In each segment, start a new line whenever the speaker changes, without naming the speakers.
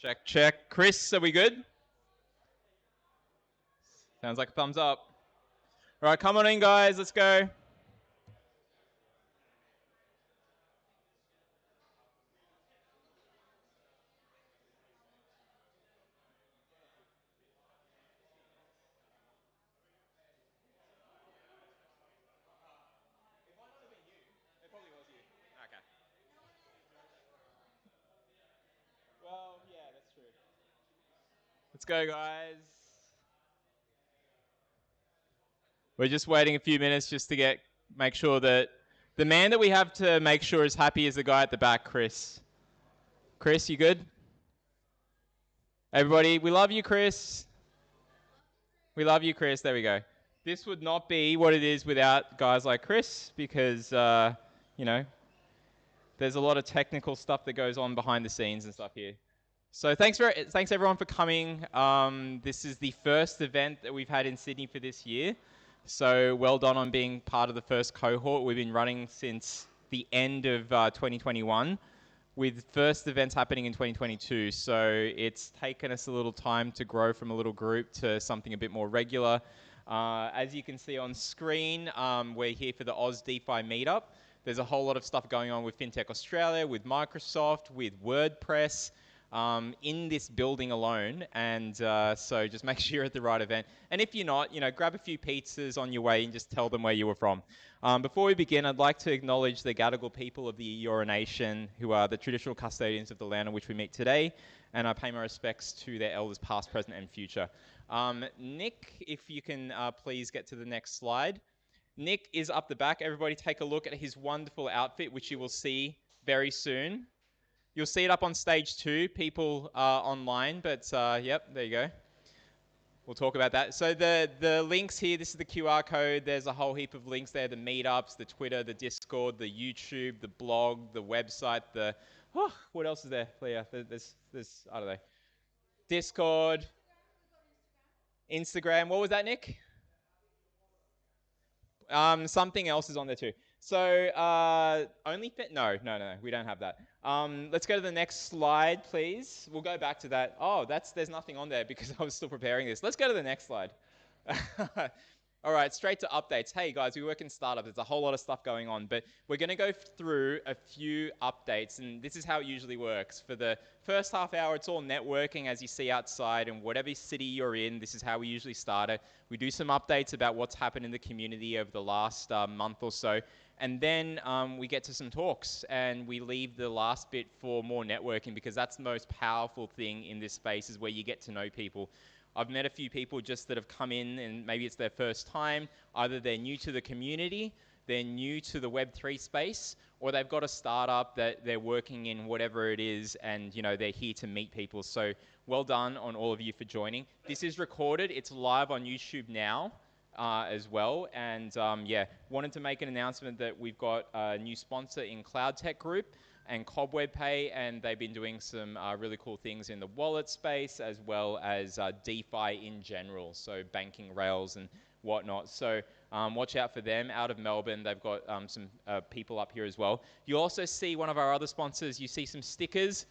Check, check. Chris, are we good? Sounds like a thumbs up. All right, come on in, guys. Let's go. Well, yeah, that's true. Let's go, guys. We're just waiting a few minutes just to make sure that the man that we have to make sure is happy is the guy at the back, Chris. Chris, you good? Everybody, we love you, Chris. We love you, Chris. There we go. This would not be what it is without guys like Chris because, you know, there's a lot of technical stuff that goes on behind the scenes and stuff here. So thanks everyone for coming. This is the first event that we've had in Sydney for this year. So well done on being part of the first cohort. We've been running since the end of 2021 with first events happening in 2022. So it's taken us a little time to grow from a little group to something a bit more regular. As you can see on screen, we're here for the Aus DeFi meetup. There's a whole lot of stuff going on with FinTech Australia, with Microsoft, with WordPress, in this building alone, and so just make sure you're at the right event. And if you're not, grab a few pizzas on your way and just tell them where you were from. Before we begin, I'd like to acknowledge the Gadigal people of the Eora Nation, who are the traditional custodians of the land on which we meet today, and I pay my respects to their elders past, present, and future. Nick, if you can please get to the next slide. Nick is up the back. Everybody take a look at his wonderful outfit, which you will see very soon. You'll see it up on stage 2, people online, but yep, there you go. We'll talk about that. So the links here, this is the QR code. There's a whole heap of links there, the meetups, the Twitter, the Discord, the YouTube, the blog, the website, what else is there, Liya? There's I don't know. Discord, Instagram. What was that, Nick? Something else is on there too. So no, we don't have that. Let's go to the next slide, please. We'll go back to that. Oh, there's nothing on there because I was still preparing this. Let's go to the next slide. All right, straight to updates. Hey guys, we work in startups. There's a whole lot of stuff going on, but we're going to go through a few updates, and this is how it usually works. For the first half hour, it's all networking as you see outside, and whatever city you're in, this is how we usually start it. We do some updates about what's happened in the community over the last month or so, and then we get to some talks, and we leave the last bit for more networking because that's the most powerful thing in this space is where you get to know people. I've met a few people just that have come in and maybe it's their first time. Either they're new to the community, they're new to the Web3 space, or they've got a startup that they're working in whatever it is and they're here to meet people. So well done on all of you for joining. This is recorded. It's live on YouTube now as well. And yeah, wanted to make an announcement that we've got a new sponsor in Cloud Tech Group and Cobweb Pay, and they've been doing some really cool things in the wallet space as well as DeFi in general, so banking rails and whatnot. So watch out for them out of Melbourne. They've got some people up here as well. You also see one of our other sponsors. You see some stickers,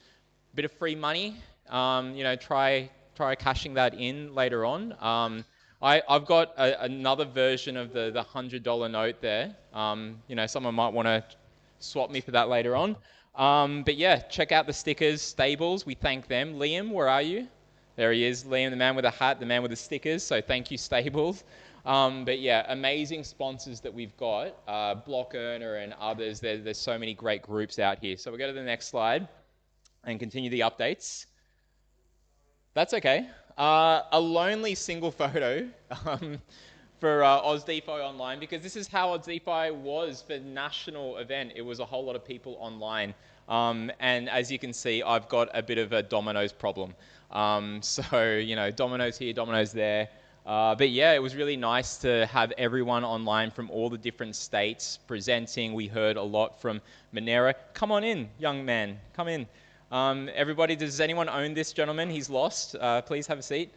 a bit of free money. Try cashing that in later on. I've got another version of the $100 note there. Someone might want to swap me for that later on. But yeah, check out the stickers, Stables. We thank them. Liam, where are you? There he is. Liam, the man with the hat, the man with the stickers. So thank you, Stables. But yeah, amazing sponsors that we've got. Block Earner and others. There's so many great groups out here. So we'll go to the next slide and continue the updates. That's okay. A lonely single photo for Aus DeFi Online, because this is how Aus DeFi was for national event. It was a whole lot of people online. And as you can see, I've got a bit of a dominoes problem. So, dominoes here, dominoes there. But yeah, it was really nice to have everyone online from all the different states presenting. We heard a lot from Monero. Come on in, young man, come in. Everybody, does anyone own this gentleman? He's lost. Please have a seat.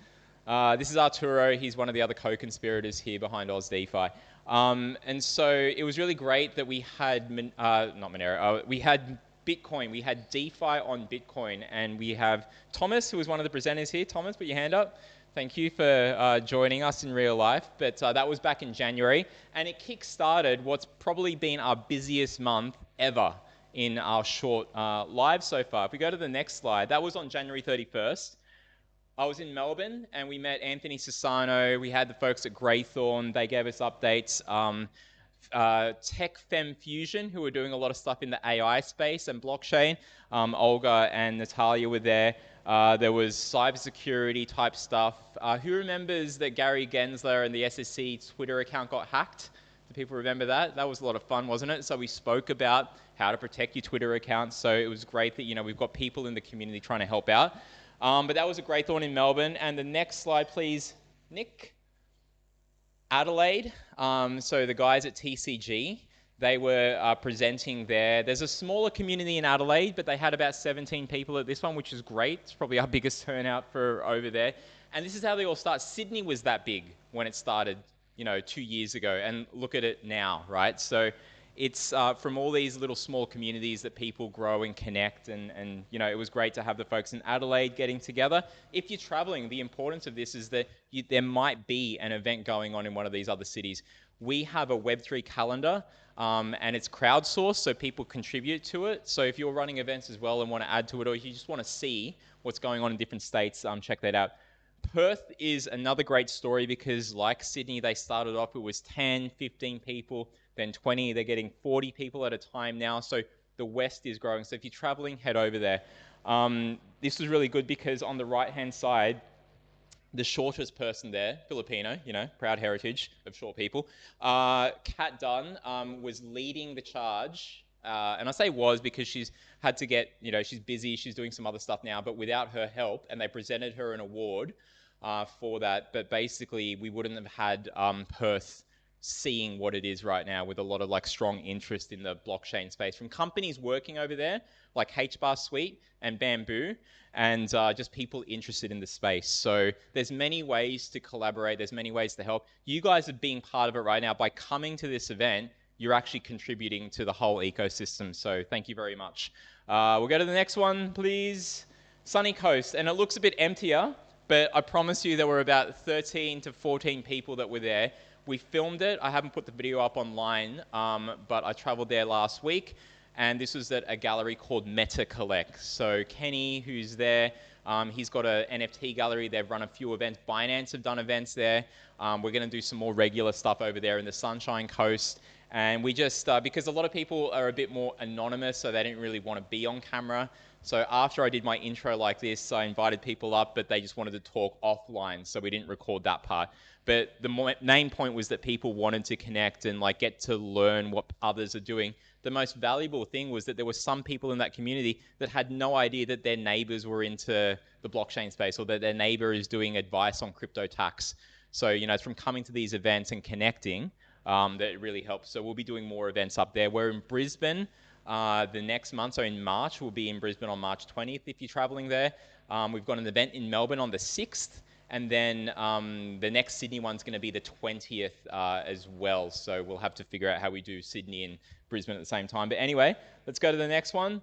This is Arturo. He's one of the other co-conspirators here behind Aus DeFi. And so it was really great that we had, not Monero, we had Bitcoin. We had DeFi on Bitcoin, and we have Thomas, who was one of the presenters here. Thomas, put your hand up. Thank you for joining us in real life. But that was back in January, and it kick-started what's probably been our busiest month ever in our short live so far. If we go to the next slide, that was on January 31st. I was in Melbourne, and we met Anthony Sassano. We had the folks at Greythorn. They gave us updates. Tech Fem Fusion, who were doing a lot of stuff in the AI space and blockchain. Olga and Natalia were there. There was cybersecurity type stuff. Who remembers that Gary Gensler and the SSC Twitter account got hacked? Do people remember that? That was a lot of fun, wasn't it? So we spoke about how to protect your Twitter accounts. So it was great that, we've got people in the community trying to help out. But that was a great thought in Melbourne. And the next slide, please, Nick. Adelaide. So the guys at TCG, they were presenting there. There's a smaller community in Adelaide, but they had about 17 people at this one, which is great. It's probably our biggest turnout for over there. And this is how they all start. Sydney was that big when it started, 2 years ago. And look at it now, right? So it's from all these little small communities that people grow and connect. And it was great to have the folks in Adelaide getting together. If you're traveling, the importance of this is that there might be an event going on in one of these other cities. We have a Web3 calendar, and it's crowdsourced, so people contribute to it. So if you're running events as well and want to add to it, or if you just want to see what's going on in different states, check that out. Perth is another great story because, like Sydney, they started off, it was 10, 15 people, then 20. They're getting 40 people at a time now. So the West is growing. So if you're traveling, head over there. This was really good because on the right-hand side, the shortest person there, Filipino, proud heritage of short people, Kat Dunn was leading the charge. And I say was because she's had to get, she's busy, she's doing some other stuff now, but without her help, and they presented her an award for that. But basically, we wouldn't have had Perth seeing what it is right now with a lot of strong interest in the blockchain space from companies working over there like HBAR Suite and Bamboo, and just people interested in the space. So there's many ways to collaborate. There's many ways to help. You guys are being part of it right now. By coming to this event, you're actually contributing to the whole ecosystem. So thank you very much. We'll go to the next one, please. Sunny Coast. And it looks a bit emptier, but I promise you there were about 13 to 14 people that were there. We filmed it. I haven't put the video up online, but I traveled there last week. And this was at a gallery called Meta Collect. So Kenny, who's there, he's got an NFT gallery. They've run a few events. Binance have done events there. We're going to do some more regular stuff over there in the Sunshine Coast. And we just, because a lot of people are a bit more anonymous, so they didn't really want to be on camera. So after I did my intro like this, I invited people up, but they just wanted to talk offline, so we didn't record that part. But the main point was that people wanted to connect and get to learn what others are doing. The most valuable thing was that there were some people in that community that had no idea that their neighbors were into the blockchain space or that their neighbor is doing advice on crypto tax. So, it's from coming to these events and connecting that it really helps. So we'll be doing more events up there. We're in Brisbane the next month. So in March, we'll be in Brisbane on March 20th if you're traveling there. We've got an event in Melbourne on the 6th. And then the next Sydney one's going to be the 20th as well. So we'll have to figure out how we do Sydney and Brisbane at the same time. But anyway, let's go to the next one.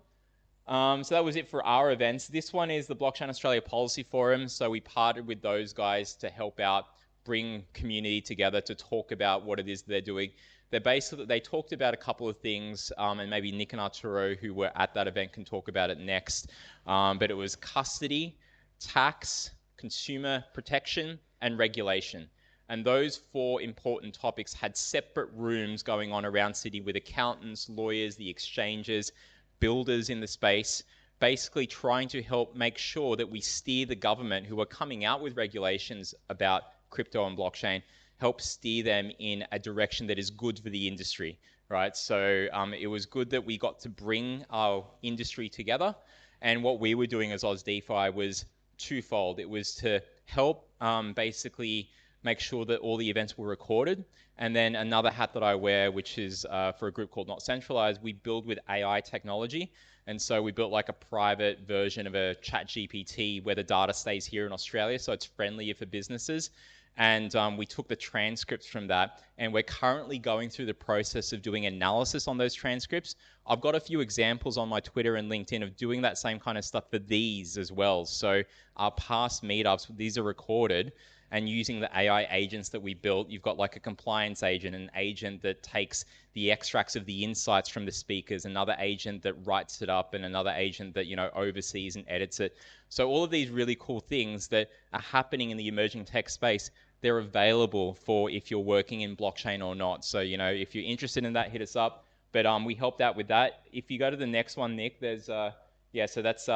So that was it for our events. This one is the Blockchain Australia Policy Forum. So we partnered with those guys to help out, bring community together to talk about what it is they're doing. They talked about a couple of things, and maybe Nick and Arturo, who were at that event, can talk about it next. But it was custody, tax, consumer protection, and regulation. And those 4 important topics had separate rooms going on around Sydney with accountants, lawyers, the exchanges, builders in the space, basically trying to help make sure that we steer the government who are coming out with regulations about crypto and blockchain, help steer them in a direction that is good for the industry, right? So it was good that we got to bring our industry together. And what we were doing as Aus DeFi was twofold. It was to help basically make sure that all the events were recorded. And then another hat that I wear, which is for a group called NotCentralised, we build with AI technology. And so we built a private version of a chat GPT where the data stays here in Australia. So it's friendlier for businesses. and we took the transcripts from that, and we're currently going through the process of doing analysis on those transcripts. I've got a few examples on my Twitter and LinkedIn of doing that same kind of stuff for these as well. So our past meetups, these are recorded, and using the AI agents that we built, you've got like a compliance agent, an agent that takes the extracts of the insights from the speakers, another agent that writes it up, and another agent that, oversees and edits it. So all of these really cool things that are happening in the emerging tech space, they're available for if you're working in blockchain or not. So, if you're interested in that, hit us up. But we helped out with that. If you go to the next one, Nick, there's, so that's,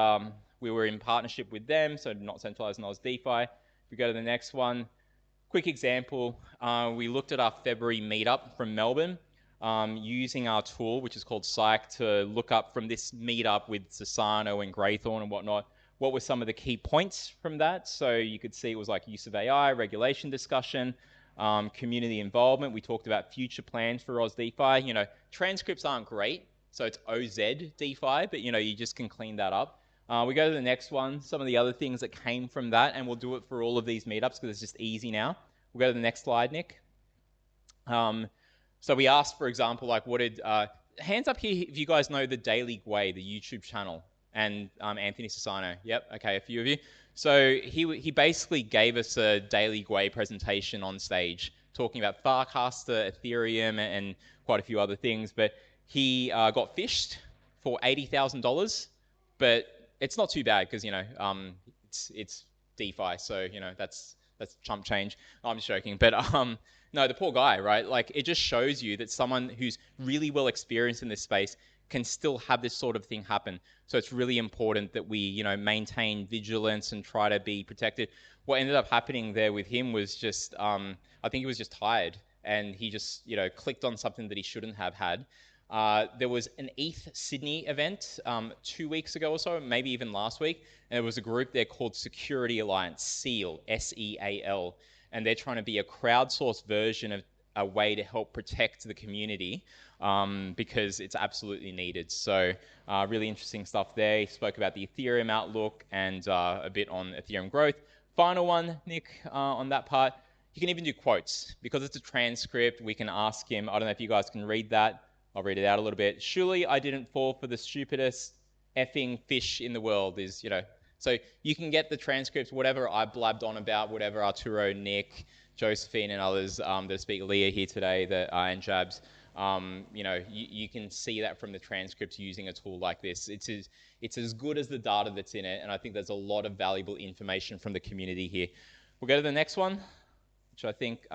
we were in partnership with them, so NotCentralised and Aus DeFi. We go to the next one. Quick example, we looked at our February meetup from Melbourne using our tool, which is called Psych, to look up from this meetup with Sassano and Greythorn and whatnot, what were some of the key points from that. So you could see it was like use of AI, regulation discussion, community involvement. We talked about future plans for Aus DeFi. Transcripts aren't great, so it's OZ DeFi, but you just can clean that up. We go to the next one, some of the other things that came from that, and we'll do it for all of these meetups because it's just easy now. We'll go to the next slide, Nick. So we asked, for example, like what did, hands up here if you guys know the Daily Gway, the YouTube channel, and Anthony Sassano. Yep, okay, a few of you. So he basically gave us a Daily Gway presentation on stage, talking about Farcaster, Ethereum, and quite a few other things, but he got fished for $80,000, but it's not too bad because it's DeFi, so that's chump change. I'm just joking, but no, the poor guy, right? Like it just shows you that someone who's really well experienced in this space can still have this sort of thing happen. So it's really important that we maintain vigilance and try to be protected. What ended up happening there with him was just I think he was just tired and he just clicked on something that he shouldn't have had. There was an ETH Sydney event 2 weeks ago or so, maybe even last week, and there was a group there called Security Alliance, SEAL, S-E-A-L, and they're trying to be a crowdsourced version of a way to help protect the community because it's absolutely needed. So really interesting stuff there. He spoke about the Ethereum outlook and a bit on Ethereum growth. Final one, Nick, on that part, you can even do quotes. Because it's a transcript, we can ask him, I don't know if you guys can read that. I'll read it out a little bit. Surely I didn't fall for the stupidest effing fish in the world is, So you can get the transcripts, whatever I blabbed on about, whatever Arturo, Nick, Josephine and others that speak, Liya here today, and Jabs, you can see that from the transcripts using a tool like this. It's as good as the data that's in it, and I think there's a lot of valuable information from the community here. We'll go to the next one, which I think...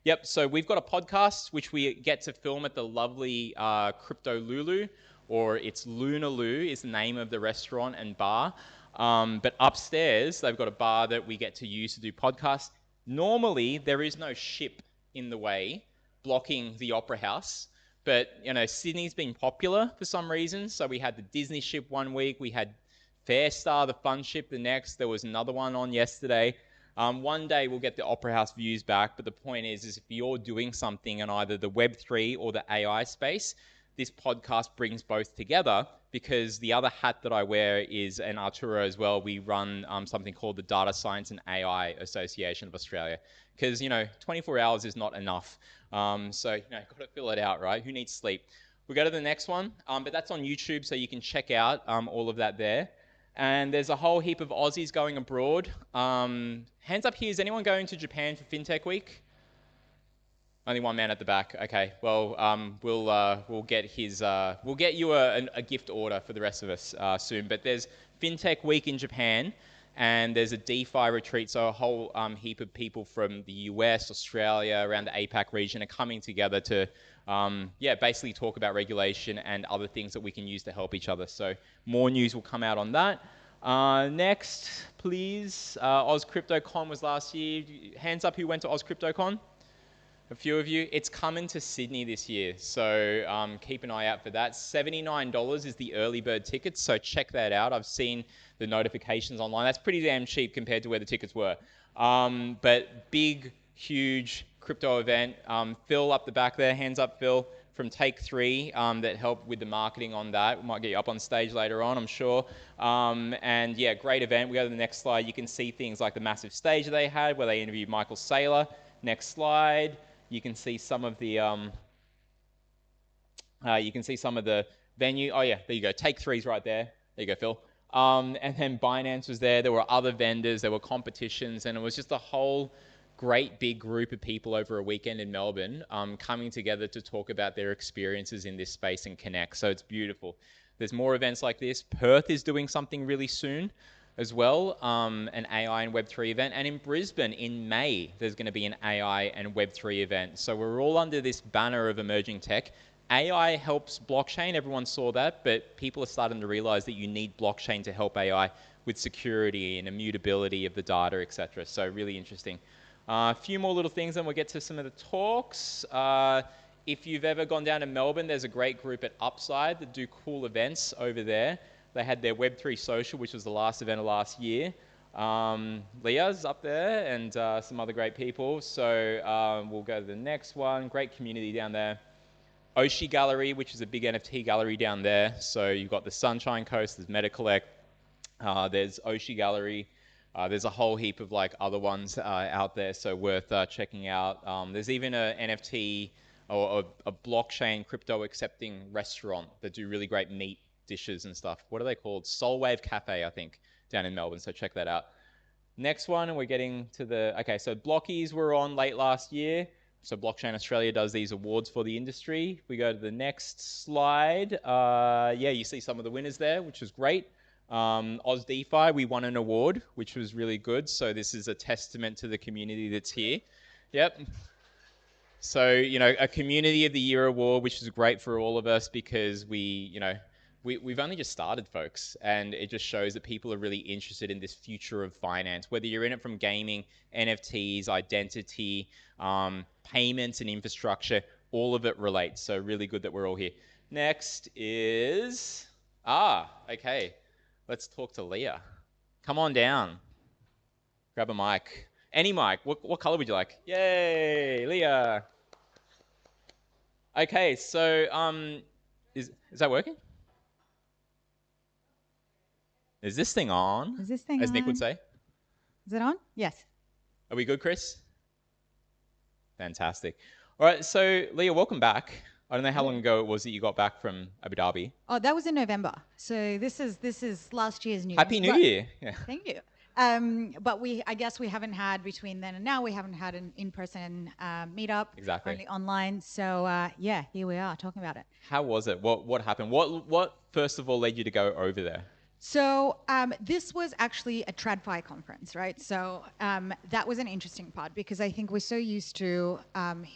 Yep, so we've got a podcast which we get to film at the lovely Crypto Lulu, or it's Lunaloo is the name of the restaurant and bar. But upstairs, they've got a bar that we get to use to do podcasts. Normally, there is no ship in the way blocking the Opera House, but Sydney's been popular for some reason. So we had the Disney ship one week, we had Fairstar, the fun ship, the next. There was another one on yesterday. One day we'll get the Opera House views back, but the point is if you're doing something in either the Web3 or the AI space, this podcast brings both together because the other hat that I wear is, and Arturo as well, we run something called the Data Science and AI Association of Australia because, 24 hours is not enough. So, got to fill it out, right? Who needs sleep? We'll go to the next one, but that's on YouTube, so you can check out all of that there. And there's a whole heap of Aussies going abroad. Hands up here, is anyone going to Japan for FinTech Week? Only one man at the back. Okay, well, we'll get you a gift order for the rest of us soon. But there's FinTech Week in Japan, and there's a DeFi retreat. So a whole heap of people from the US, Australia, around the APAC region are coming together to, basically talk about regulation and other things that we can use to help each other. So more news will come out on that. Next, please. Oz CryptoCon was last year. Hands up who went to Oz CryptoCon? A few of you. It's coming to Sydney this year, so keep an eye out for that. $79 is the early bird tickets, so check that out. I've seen the notifications online. That's pretty damn cheap compared to where the tickets were. But big, huge crypto event. Phil up the back there, hands up Phil, from Take 3 that helped with the marketing on that. We might get you up on stage later on, I'm sure. And yeah, great event. We go to the next slide. You can see things like the massive stage they had where they interviewed Michael Saylor. Next slide. You can see some of the venue. Oh yeah, there you go. Take 3's right there. There you go, Phil. And then Binance was there. There were other vendors. There were competitions, and it was just a whole great big group of people over a weekend in Melbourne coming together to talk about their experiences in this space and connect. So it's beautiful. There's more events like this. Perth is doing something really soon as well, an AI and Web3 event. And in Brisbane in May, there's going to be an AI and Web3 event. So we're all under this banner of emerging tech. AI helps blockchain, everyone saw that, but people are starting to realize that you need blockchain to help AI with security and immutability of the data, etc. So really interesting. A few more little things and we'll get to some of the talks. If you've ever gone down to Melbourne, there's a great group at Upside that do cool events over there. They had their Web3 Social, which was the last event of last year. Liya's up there and some other great people. So we'll go to the next one. Great community down there. Oshi Gallery, which is a big NFT gallery down there. So you've got the Sunshine Coast, there's MetaCollect, there's Oshi Gallery. There's a whole heap of like other ones out there, so worth checking out. There's even a NFT or a blockchain crypto accepting restaurant that do really great meat dishes and stuff. What are they called? Soulwave Cafe, I think, down in Melbourne. So check that out. Next one, and we're getting to the, okay, so Blockies were on late last year. So Blockchain Australia does these awards for the industry. We go to the next slide. Yeah, you see some of the winners there, which is great. Aus DeFi, we won an award, which was really good. So this is a testament to the community that's here. Yep. So, you know, a Community of the Year award, which is great for all of us because we've only just started, folks, and it just shows that people are really interested in this future of finance, whether you're in it from gaming, NFTs, identity, payments and infrastructure, all of it relates. So really good that we're all here. Next is, okay. Let's talk to Liya. Come on down. Grab a mic. Any mic. What color would you like? Yay, Liya. Okay, so is that working? Is this thing on?
Is this thing
as
on?
Nick would say?
Is it on? Yes.
Are we good, Chris? Fantastic. All right, so Liya, welcome back. I don't know how long ago it was that you got back from Abu Dhabi.
Oh, that was in November. So this is last year's news.
Happy New Year. Yeah.
Thank you. But I guess we haven't had, between then and now, we haven't had an in-person meetup.
Exactly.
Only online. So yeah, here we are talking about it.
How was it? What happened? What first of all led you to go over there?
So this was actually a TradFi conference, right? So that was an interesting part because I think we're so used to,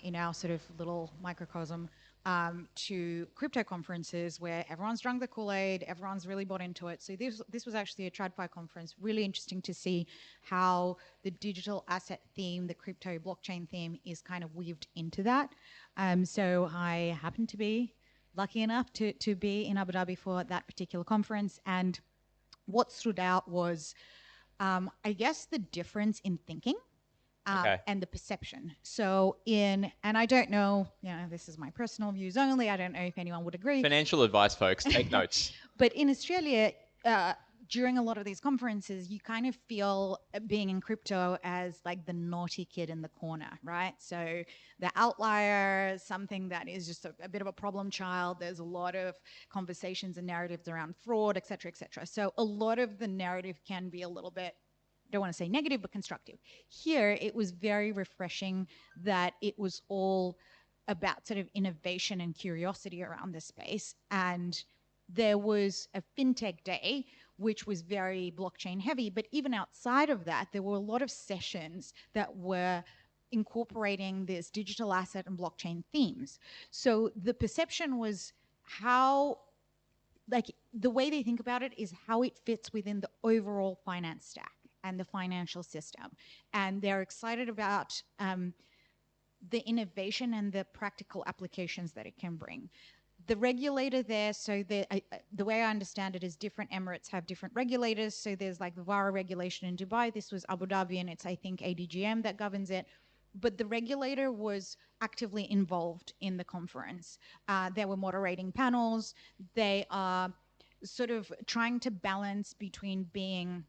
in our sort of little microcosm, to crypto conferences where everyone's drunk the Kool-Aid, everyone's really bought into it. So this was actually a TradFi conference. Really interesting to see how the digital asset theme, the crypto blockchain theme is kind of weaved into that. So I happened to be lucky enough to be in Abu Dhabi for that particular conference. And what stood out was, I guess, the difference in thinking. And the perception. So and I don't know, this is my personal views only. I don't know if anyone would agree.
Financial advice, folks. Take notes.
But in Australia, during a lot of these conferences, you kind of feel being in crypto as like the naughty kid in the corner, right? So the outlier, something that is just a bit of a problem child. There's a lot of conversations and narratives around fraud, et cetera, et cetera. So a lot of the narrative can be a little bit, don't want to say negative, but constructive. Here, it was very refreshing that it was all about sort of innovation and curiosity around this space. And there was a fintech day, which was very blockchain heavy. But even outside of that, there were a lot of sessions that were incorporating this digital asset and blockchain themes. So the perception was how, like, the way they think about it is how it fits within the overall finance stack and the financial system. And they're excited about the innovation and the practical applications that it can bring. The regulator there, so the way I understand it is different Emirates have different regulators. So there's like the VARA regulation in Dubai. This was Abu Dhabi, and it's, I think, ADGM that governs it. but the regulator was actively involved in the conference. They were moderating panels. They are sort of trying to balance between being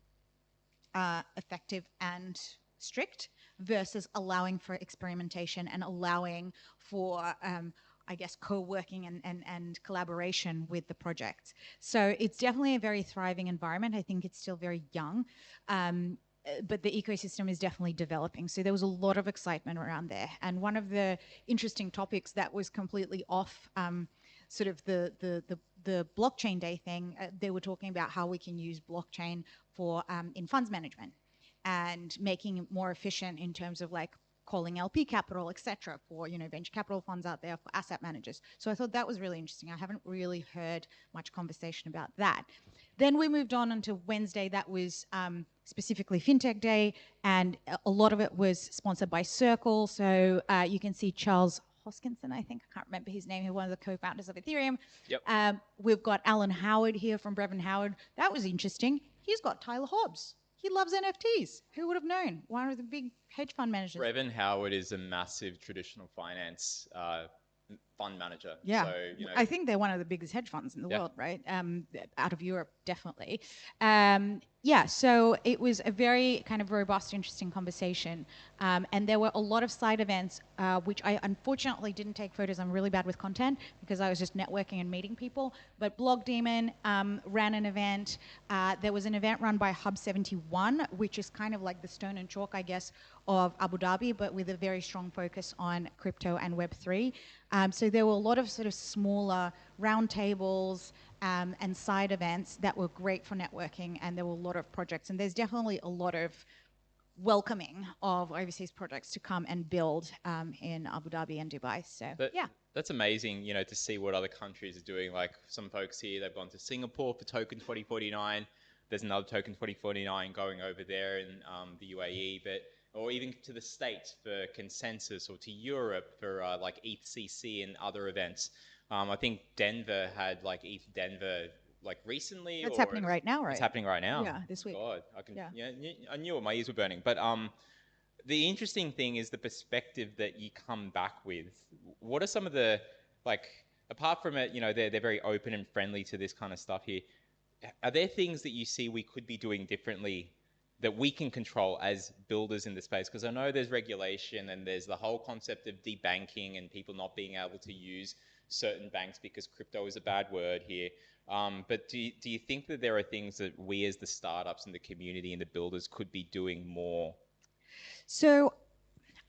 effective and strict versus allowing for experimentation and allowing for I guess co-working and collaboration with the projects. So it's definitely a very thriving environment. I think it's still very young, but the ecosystem is definitely developing. So there was a lot of excitement around there. And one of the interesting topics that was completely off sort of the blockchain day thing, they were talking about how we can use blockchain for in funds management and making it more efficient in terms of like calling LP capital, etc., for venture capital funds out there, for asset managers. So I thought that was really interesting. I haven't really heard much conversation about that. Then we moved on into Wednesday. That was specifically FinTech Day, and a lot of it was sponsored by Circle. So you can see Charles Hoskinson, I think, I can't remember his name, who's one of the co-founders of Ethereum.
Yep.
We've got Alan Howard here from Brevin Howard. That was interesting. He's got Tyler Hobbs. He loves NFTs. Who would have known? One of the big hedge fund managers.
Brevin Howard is a massive traditional finance fund manager.
Yeah,
so,
I think they're one of the biggest hedge funds in the world, right? Out of Europe, definitely. Yeah, so it was a very kind of robust, interesting conversation. And there were a lot of side events, which I unfortunately didn't take photos. I'm really bad with content because I was just networking and meeting people. But Blog Demon ran an event. There was an event run by Hub 71, which is kind of like the stone and chalk, I guess, of Abu Dhabi, but with a very strong focus on crypto and Web3. So there were a lot of sort of smaller roundtables and side events that were great for networking, and there were a lot of projects. And there's definitely a lot of welcoming of overseas projects to come and build in Abu Dhabi and Dubai. So yeah.
That's amazing, to see what other countries are doing. Like some folks here, they've gone to Singapore for Token 2049. There's another Token 2049 going over there in the UAE, or even to the States for Consensus, or to Europe for like ETHCC and other events. I think Denver had like ETH Denver like recently.
It's happening right now, right?
It's happening right now.
Yeah, this week.
God, I knew it. My ears were burning. But the interesting thing is the perspective that you come back with. What are some of the, like, apart from it, they're very open and friendly to this kind of stuff here. Are there things that you see we could be doing differently that we can control as builders in the space? Because I know there's regulation and there's the whole concept of debanking and people not being able to use certain banks because crypto is a bad word here. But do you think that there are things that we as the startups and the community and the builders could be doing more?
So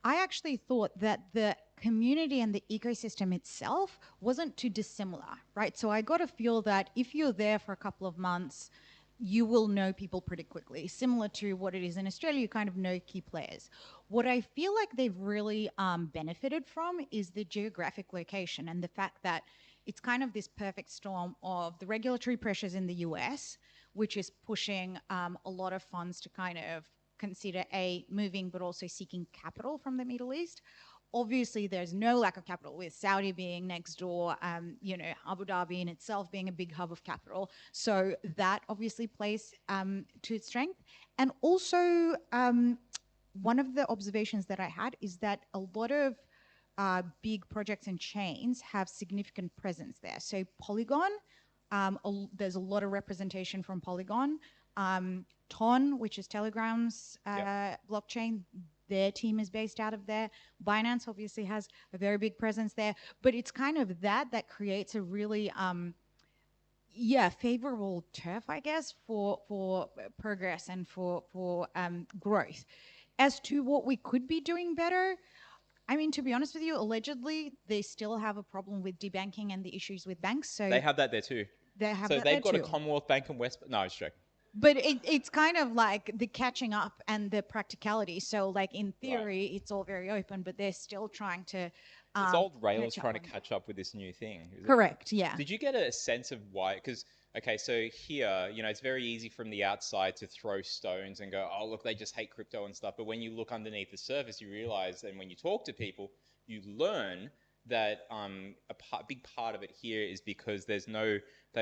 I actually thought that the community and the ecosystem itself wasn't too dissimilar, right? So I got a feel that if you're there for a couple of months, you will know people pretty quickly. Similar to what it is in Australia, you kind of know key players. What I feel like they've really benefited from is the geographic location and the fact that it's kind of this perfect storm of the regulatory pressures in the US, which is pushing a lot of funds to kind of consider moving, but also seeking capital from the Middle East. Obviously, there's no lack of capital with Saudi being next door, Abu Dhabi in itself being a big hub of capital. So that obviously plays to its strength. And also, one of the observations that I had is that a lot of big projects and chains have significant presence there. So Polygon, there's a lot of representation from Polygon. Ton, which is Telegram's blockchain, their team is based out of there. Binance obviously has a very big presence there, but it's kind of that creates a really, favorable turf, I guess, for progress and for growth. As to what we could be doing better, I mean, to be honest with you, allegedly they still have a problem with debanking and the issues with banks. So
they have that there too. They've got a Commonwealth Bank and West. No, it's joking.
But it's kind of like the catching up and the practicality. So, like, in theory, it's all very open, but they're still trying to...
it's old rails trying to catch up with this new thing.
Correct, yeah.
Did you get a sense of why? Because, okay, so here, it's very easy from the outside to throw stones and go, oh, look, they just hate crypto and stuff. But when you look underneath the surface, you realize, and when you talk to people, you learn that big part of it here is because they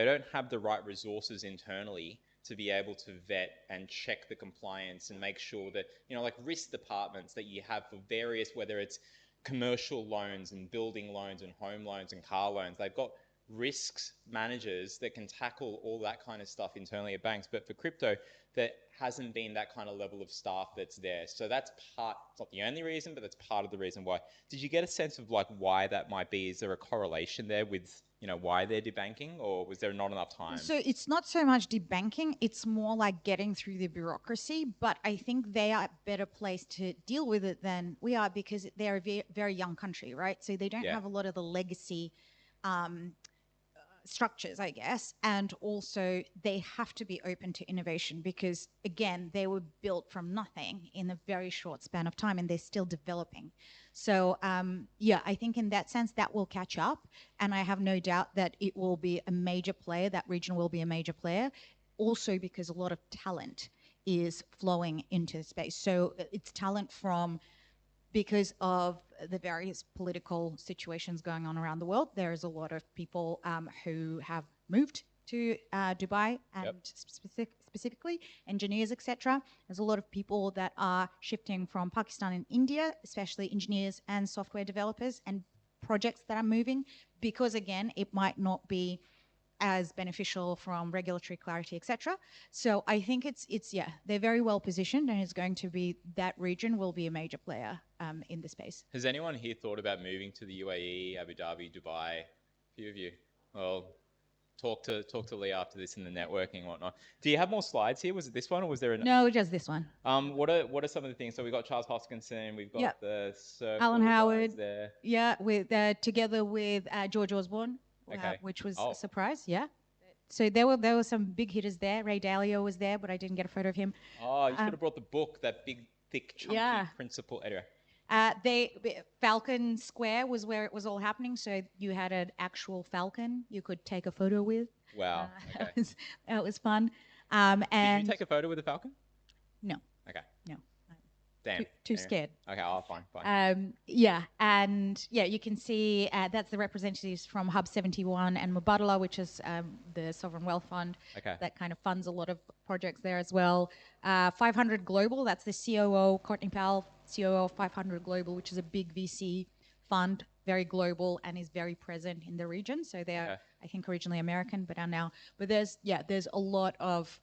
don't have the right resources internally to be able to vet and check the compliance and make sure that, like risk departments that you have for various, whether it's commercial loans and building loans and home loans and car loans, they've got risks managers that can tackle all that kind of stuff internally at banks. But for crypto, there hasn't been that kind of level of staff that's there. So that's it's not the only reason, but that's part of the reason why. Did you get a sense of like why that might be? Is there a correlation there with, why they're debanking, or was there not enough time?
So it's not so much debanking, it's more like getting through the bureaucracy, but I think they are a better place to deal with it than we are because they're a very young country, right? So they don't have a lot of the legacy structures, I guess, and also they have to be open to innovation because, again, they were built from nothing in a very short span of time and they're still developing. So, I think in that sense that will catch up, and I have no doubt that it will be a major player, that region will be a major player, also because a lot of talent is flowing into the space. So it's talent because of the various political situations going on around the world. There's a lot of people who have moved to Dubai and specifically engineers, etc. There's a lot of people that are shifting from Pakistan and India, especially engineers and software developers, and projects that are moving because, again, it might not be as beneficial from regulatory clarity, etc. So I think it's they're very well positioned, and it's going to be, that region will be a major player in the space.
Has anyone here thought about moving to the UAE, Abu Dhabi, Dubai? A few of you. Well, talk to Liya after this in the networking and whatnot. Do you have more slides here? Was it this one, or was there
No, just this one.
What are some of the things? So we've got Charles Hoskinson, we've got the Circle
Alan Howard
there.
Yeah, with together with George Osborne, which was a surprise. Yeah. So there were some big hitters there. Ray Dalio was there, but I didn't get a photo of him.
Oh, you should have brought the book, that big, thick, chunky principal editor.
Falcon Square was where it was all happening. So you had an actual falcon you could take a photo with.
Wow.
Okay. That was fun.
And did you take a photo with the falcon?
No.
Okay.
No.
Damn.
Too scared.
Okay, fine.
And you can see that's the representatives from Hub 71 and Mubadala, which is the sovereign wealth fund that kind of funds a lot of projects there as well. 500 Global, that's the COO, Courtney Powell, COO of 500 Global, which is a big VC fund, very global, and is very present in the region. So they are, I think, originally American, but are now. But there's a lot of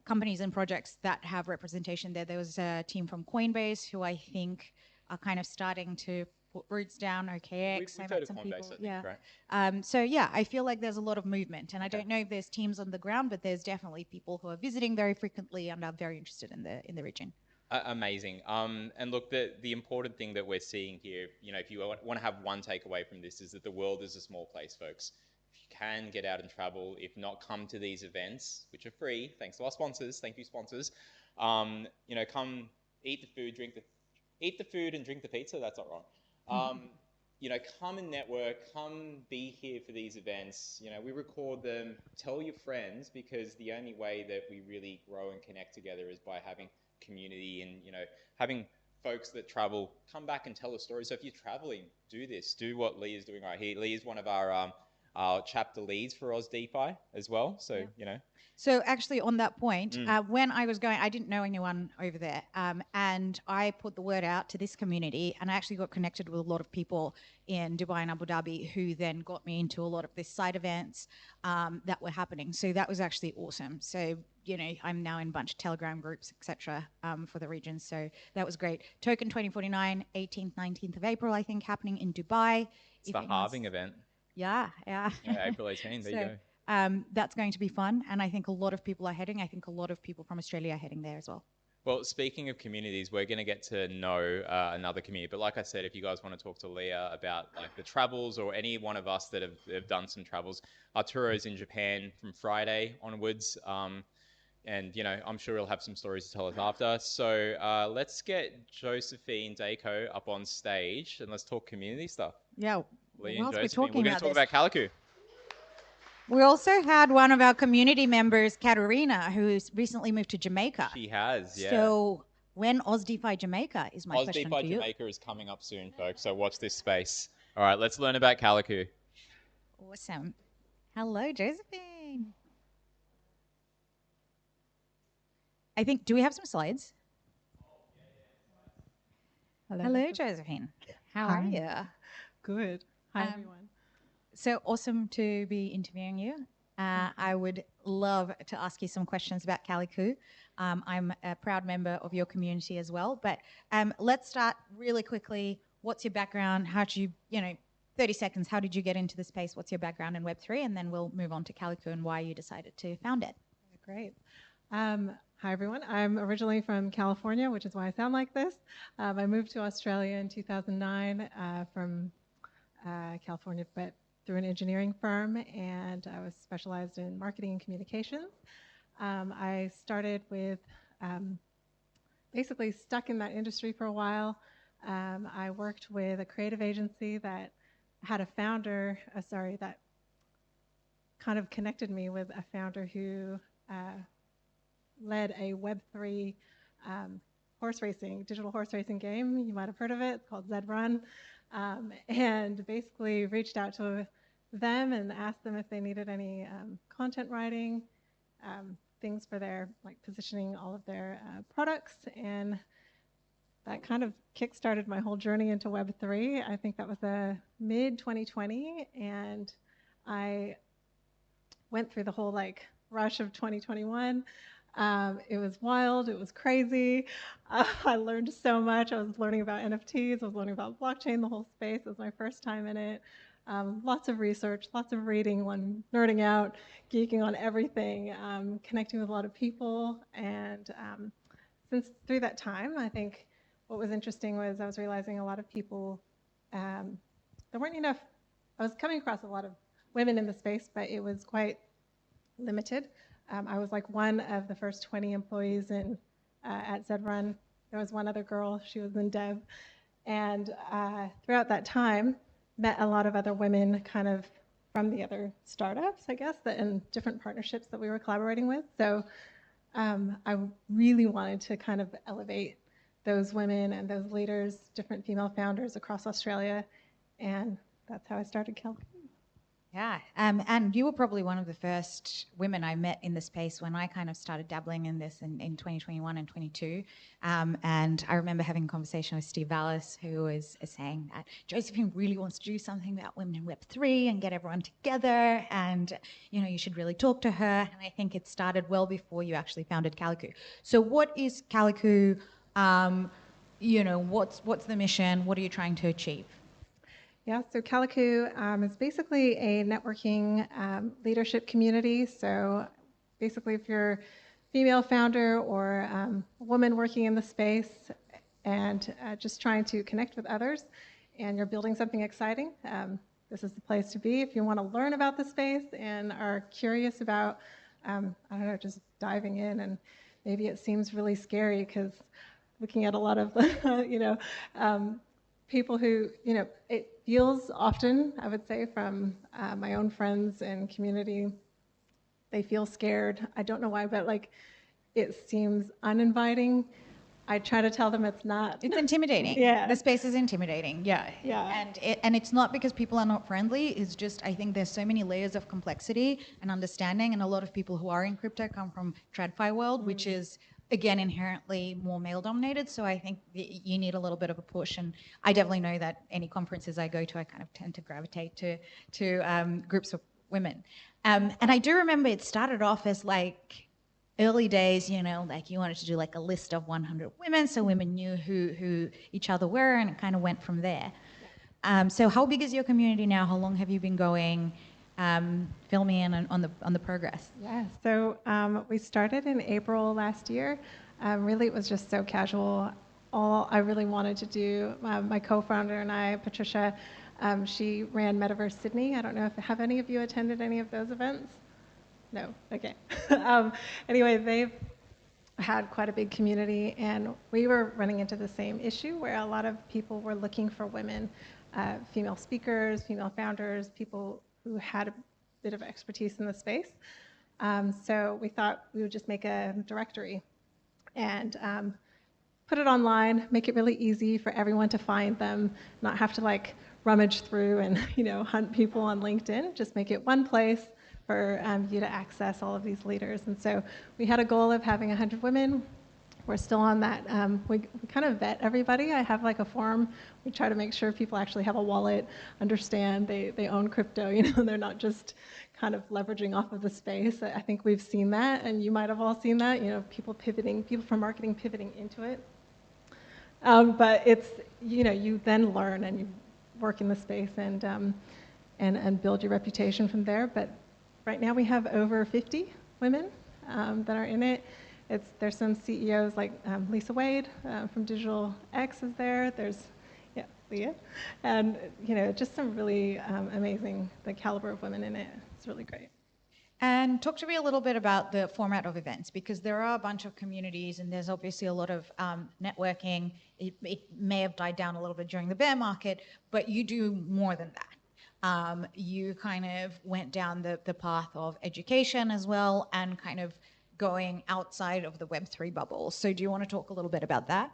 companies and projects that have representation there. There was a team from Coinbase who I think are kind of starting to put roots down. OKX,
we've heard of Coinbase, I think,
right? I feel like there's a lot of movement, and I don't know if there's teams on the ground, but there's definitely people who are visiting very frequently and are very interested in the region.
Amazing. And look, the important thing that we're seeing here, if you want to have one takeaway from this, is that the world is a small place, folks. Can get out and travel. If not, come to these events, which are free, thanks to our sponsors. Thank you, sponsors. Come eat the food and drink the pizza. That's not wrong. Come and network. Come be here for these events. We record them. Tell your friends, because the only way that we really grow and connect together is by having community and having folks that travel come back and tell a story. So if you're traveling, do this. Do what Liya's doing right here. Liya's one of our chapter leads for Aus DeFi as well. So,
So actually on that point, when I was going, I didn't know anyone over there. And I put the word out to this community, and I actually got connected with a lot of people in Dubai and Abu Dhabi who then got me into a lot of these side events that were happening. So that was actually awesome. So, I'm now in a bunch of Telegram groups, etc., for the region. So that was great. Token 2049, 18th, 19th of April, I think, happening in Dubai.
It's the halving event.
Yeah.
April 18th, there you go.
That's going to be fun, and I think a lot of people are heading. I think a lot of people from Australia are heading there as well.
Well, speaking of communities, we're going to get to know another community. But like I said, if you guys want to talk to Liya about the travels, or any one of us that have done some travels, Arturo's in Japan from Friday onwards. And, I'm sure he'll have some stories to tell us after. So let's get Josephine Dayco up on stage, and let's talk community stuff.
Yeah.
Liya and Josephine, we're going to talk about Kalicoo.
We also had one of our community members, Katerina, who's recently moved to Jamaica.
She has, yeah.
So when Aus DeFi Jamaica is my
Aus
question
DeFi
for you.
Jamaica is coming up soon, folks, so watch this space. All right, let's learn about Kalicoo.
Awesome. Hello, Josephine. I think, do we have some slides? Hello, Josephine. How are you?
Good. Hi, everyone.
So awesome to be interviewing you. I would love to ask you some questions about Kalicoo. I'm a proud member of your community as well. But let's start really quickly. What's your background? How did you, 30 seconds, how did you get into the space? What's your background in Web3? And then we'll move on to Kalicoo and why you decided to found it.
Great. Hi, everyone. I'm originally from California, which is why I sound like this. I moved to Australia in 2009 from California, but through an engineering firm, and I was specialized in marketing and communications. I started with basically stuck in that industry for a while. I worked with a creative agency that had a founder, that kind of connected me with a founder who led a Web3 digital horse racing game. You might have heard of it. It's called Zed-Run. And basically reached out to them and asked them if they needed any content writing, things for their positioning all of their products, and that kind of kick-started my whole journey into Web3. I think that was mid-2020, and I went through the whole rush of 2021. It was wild. It was crazy. I learned so much. I was learning about NFTs. I was learning about blockchain, the whole space. It was my first time in it. Lots of research, lots of reading, nerding out, geeking on everything, connecting with a lot of people. And since through that time, I think what was interesting was I was realizing a lot of people, there weren't enough, I was coming across a lot of women in the space, but it was quite limited. I was one of the first 20 employees at Zed-Run. There was one other girl, she was in dev. And throughout that time, met a lot of other women kind of from the other startups, I guess, and different partnerships that we were collaborating with. So I really wanted to kind of elevate those women and those leaders, different female founders across Australia. And that's how I started Kalicoo.
Yeah, and you were probably one of the first women I met in the space when I kind of started dabbling in this in 2021 and 22. And I remember having a conversation with Steve Vallis, who was saying that Josephine really wants to do something about women in Web3 and get everyone together, and you should really talk to her. And I think it started well before you actually founded Kalicoo. So what is Kalicoo? What's the mission? What are you trying to achieve?
Yeah, so Kalicoo is basically a networking leadership community. So basically, if you're a female founder or a woman working in the space and just trying to connect with others and you're building something exciting, this is the place to be. If you want to learn about the space and are curious about, just diving in, and maybe it seems really scary because looking at a lot of, people who, it feels often, I would say, from my own friends and community, they feel scared. I don't know why, but it seems uninviting. I try to tell them it's not.
It's intimidating.
Yeah.
The space is intimidating. Yeah.
Yeah.
And it's not because people are not friendly. It's just, I think there's so many layers of complexity and understanding, and a lot of people who are in crypto come from TradFi world, which is, again, inherently more male dominated. So I think you need a little bit of a push. And I definitely know that any conferences I go to, I kind of tend to gravitate to groups of women. And I do remember it started off as early days, you wanted to do a list of 100 women so women knew who each other were, and it kind of went from there. So how big is your community now? How long have you been going? Fill me in on the progress.
Yeah, so we started in April last year. Really, it was just so casual. All I really wanted to do, my co-founder and I, Patricia, she ran Metaverse Sydney. I don't know have any of you attended any of those events? No, okay. Anyway, they've had quite a big community, and we were running into the same issue where a lot of people were looking for women, female speakers, female founders, people who had a bit of expertise in the space. So we thought we would just make a directory and put it online, make it really easy for everyone to find them, not have to like rummage through and hunt people on LinkedIn. Just make it one place for you to access all of these leaders. And so we had a goal of having 100 women. We're still on that. We kind of vet everybody. I have like a form. We try to make sure people actually have a wallet, understand they own crypto, they're not just kind of leveraging off of the space. I think we've seen that, and you might have all seen that, people from marketing pivoting into it. But it's, you then learn and you work in the space and build your reputation from there. But right now we have over 50 women that are in it. There's some CEOs like Lisa Wade from Digital X is there. There's Liya, and just some really amazing, the caliber of women in it. It's really great.
And talk to me a little bit about the format of events, because there are a bunch of communities and there's obviously a lot of networking. It may have died down a little bit during the bear market, but you do more than that. You kind of went down the path of education as well, and kind of going outside of the Web3 bubble. So do you want to talk a little bit about that?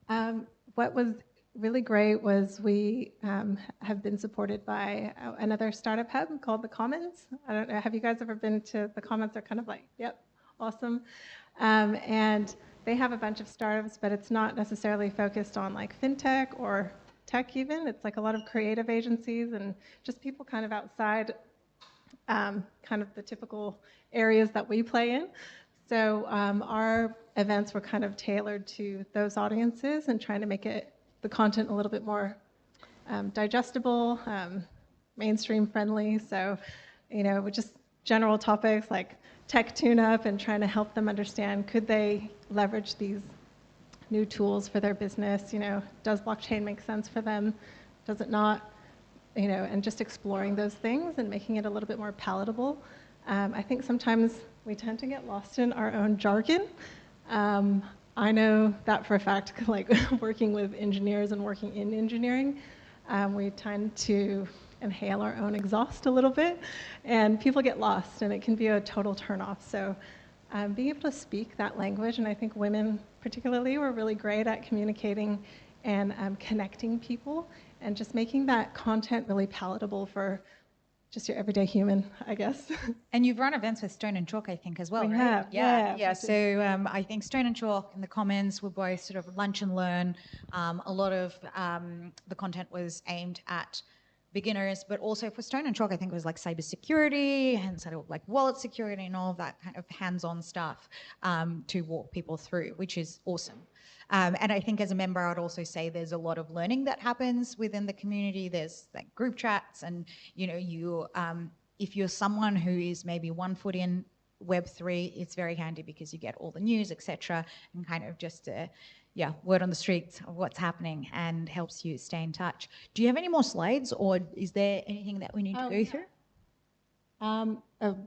Yeah. What was really great was we have been supported by another startup hub called The Commons. I don't know, have you guys ever been to The Commons? They're kind of like, yep, awesome. And they have a bunch of startups, but it's not necessarily focused on like fintech or tech even. It's like a lot of creative agencies and just people kind of outside kind of the typical areas that we play in. So our events were kind of tailored to those audiences and trying to make the content a little bit more digestible, mainstream friendly. So, with just general topics like tech tune-up and trying to help them understand, could they leverage these new tools for their business? Does blockchain make sense for them? Does it not? And just exploring those things and making it a little bit more palatable. I think sometimes we tend to get lost in our own jargon. I know that for a fact, like working with engineers and working in engineering, we tend to inhale our own exhaust a little bit, and people get lost, and it can be a total turnoff. So being able to speak that language, and I think women particularly were really great at communicating and connecting people, and just making that content really palatable for just your everyday human, I guess.
And you've run events with Stone and Chalk, I think, as well,
We
right?
have, yeah.
So I think Stone and Chalk and the Commons were both sort of lunch and learn. A lot of the content was aimed at beginners, but also for Stone and Chalk, I think it was like cybersecurity and sort of like wallet security and all of that kind of hands-on stuff to walk people through, which is awesome. And I think as a member, I would also say there's a lot of learning that happens within the community. There's like group chats, and if you're someone who is maybe 1 foot in Web3, it's very handy because you get all the news, etc., and kind of just word on the streets of what's happening, and helps you stay in touch. Do you have any more slides, or is there anything that we need to go through?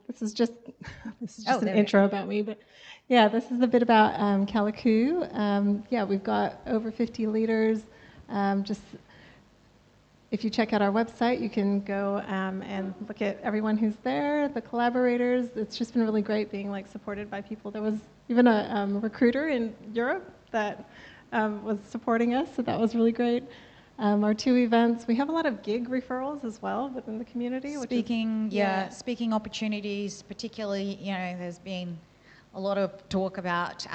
This is just an intro about me, but yeah, this is a bit about Kalicoo. We've got over 50 leaders. Just if you check out our website, you can go and look at everyone who's there, the collaborators. It's just been really great being like supported by people. There was even a recruiter in Europe that was supporting us, so that was really great. Our 2 events, we have a lot of gig referrals as well within the community.
Speaking opportunities, particularly, there's been a lot of talk about,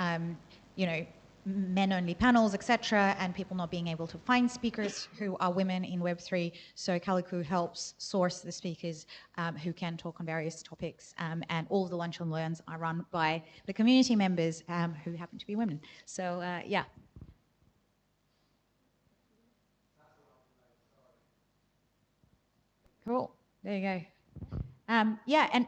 men-only panels, etc., and people not being able to find speakers who are women in Web3. So Kalicoo helps source the speakers who can talk on various topics, and all of the lunch and learns are run by the community members who happen to be women. So, Cool. There you go. And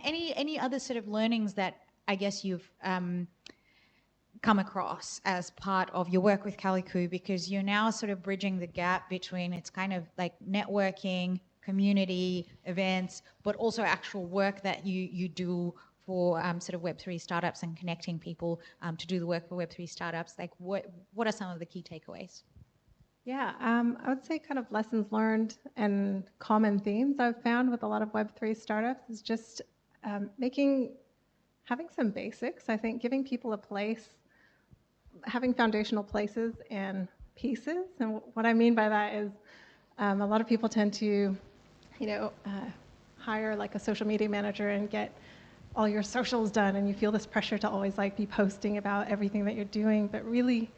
any other sort of learnings that I guess you've come across as part of your work with Kalicoo, because you're now sort of bridging the gap between it's kind of like networking, community events, but also actual work that you do for sort of Web3 startups and connecting people to do the work for Web3 startups. Like what are some of the key takeaways?
Yeah, I would say kind of lessons learned and common themes I've found with a lot of Web3 startups is just having some basics. I think giving people a place, having foundational places and pieces. And what I mean by that is a lot of people tend to, hire like a social media manager and get all your socials done, and you feel this pressure to always like be posting about everything that you're doing. But really,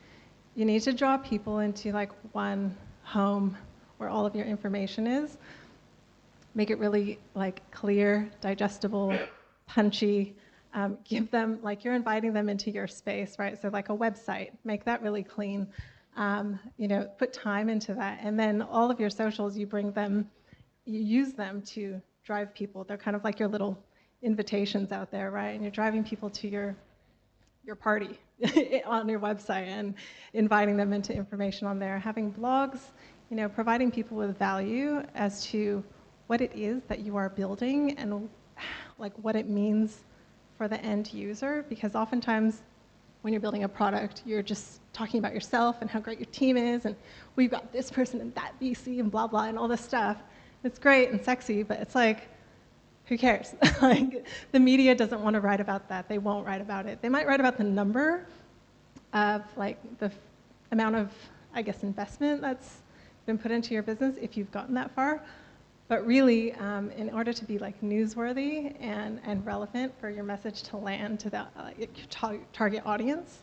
you need to draw people into like one home where all of your information is. Make it really like clear, digestible, punchy. Give them, like you're inviting them into your space, right? So like a website, make that really clean. Put time into that. And then all of your socials, you use them to drive people. They're kind of like your little invitations out there, right? And you're driving people to your party on your website and inviting them into information on there. Having blogs, providing people with value as to what it is that you are building and like what it means for the end user. Because oftentimes when you're building a product, you're just talking about yourself and how great your team is, and we've got this person and that VC and blah, blah, and all this stuff. It's great and sexy, but it's like, who cares? Like, the media doesn't want to write about that. They won't write about it. They might write about the number of like the amount of, I guess, investment that's been put into your business if you've gotten that far. But really, in order to be like newsworthy and relevant for your message to land to the your target audience,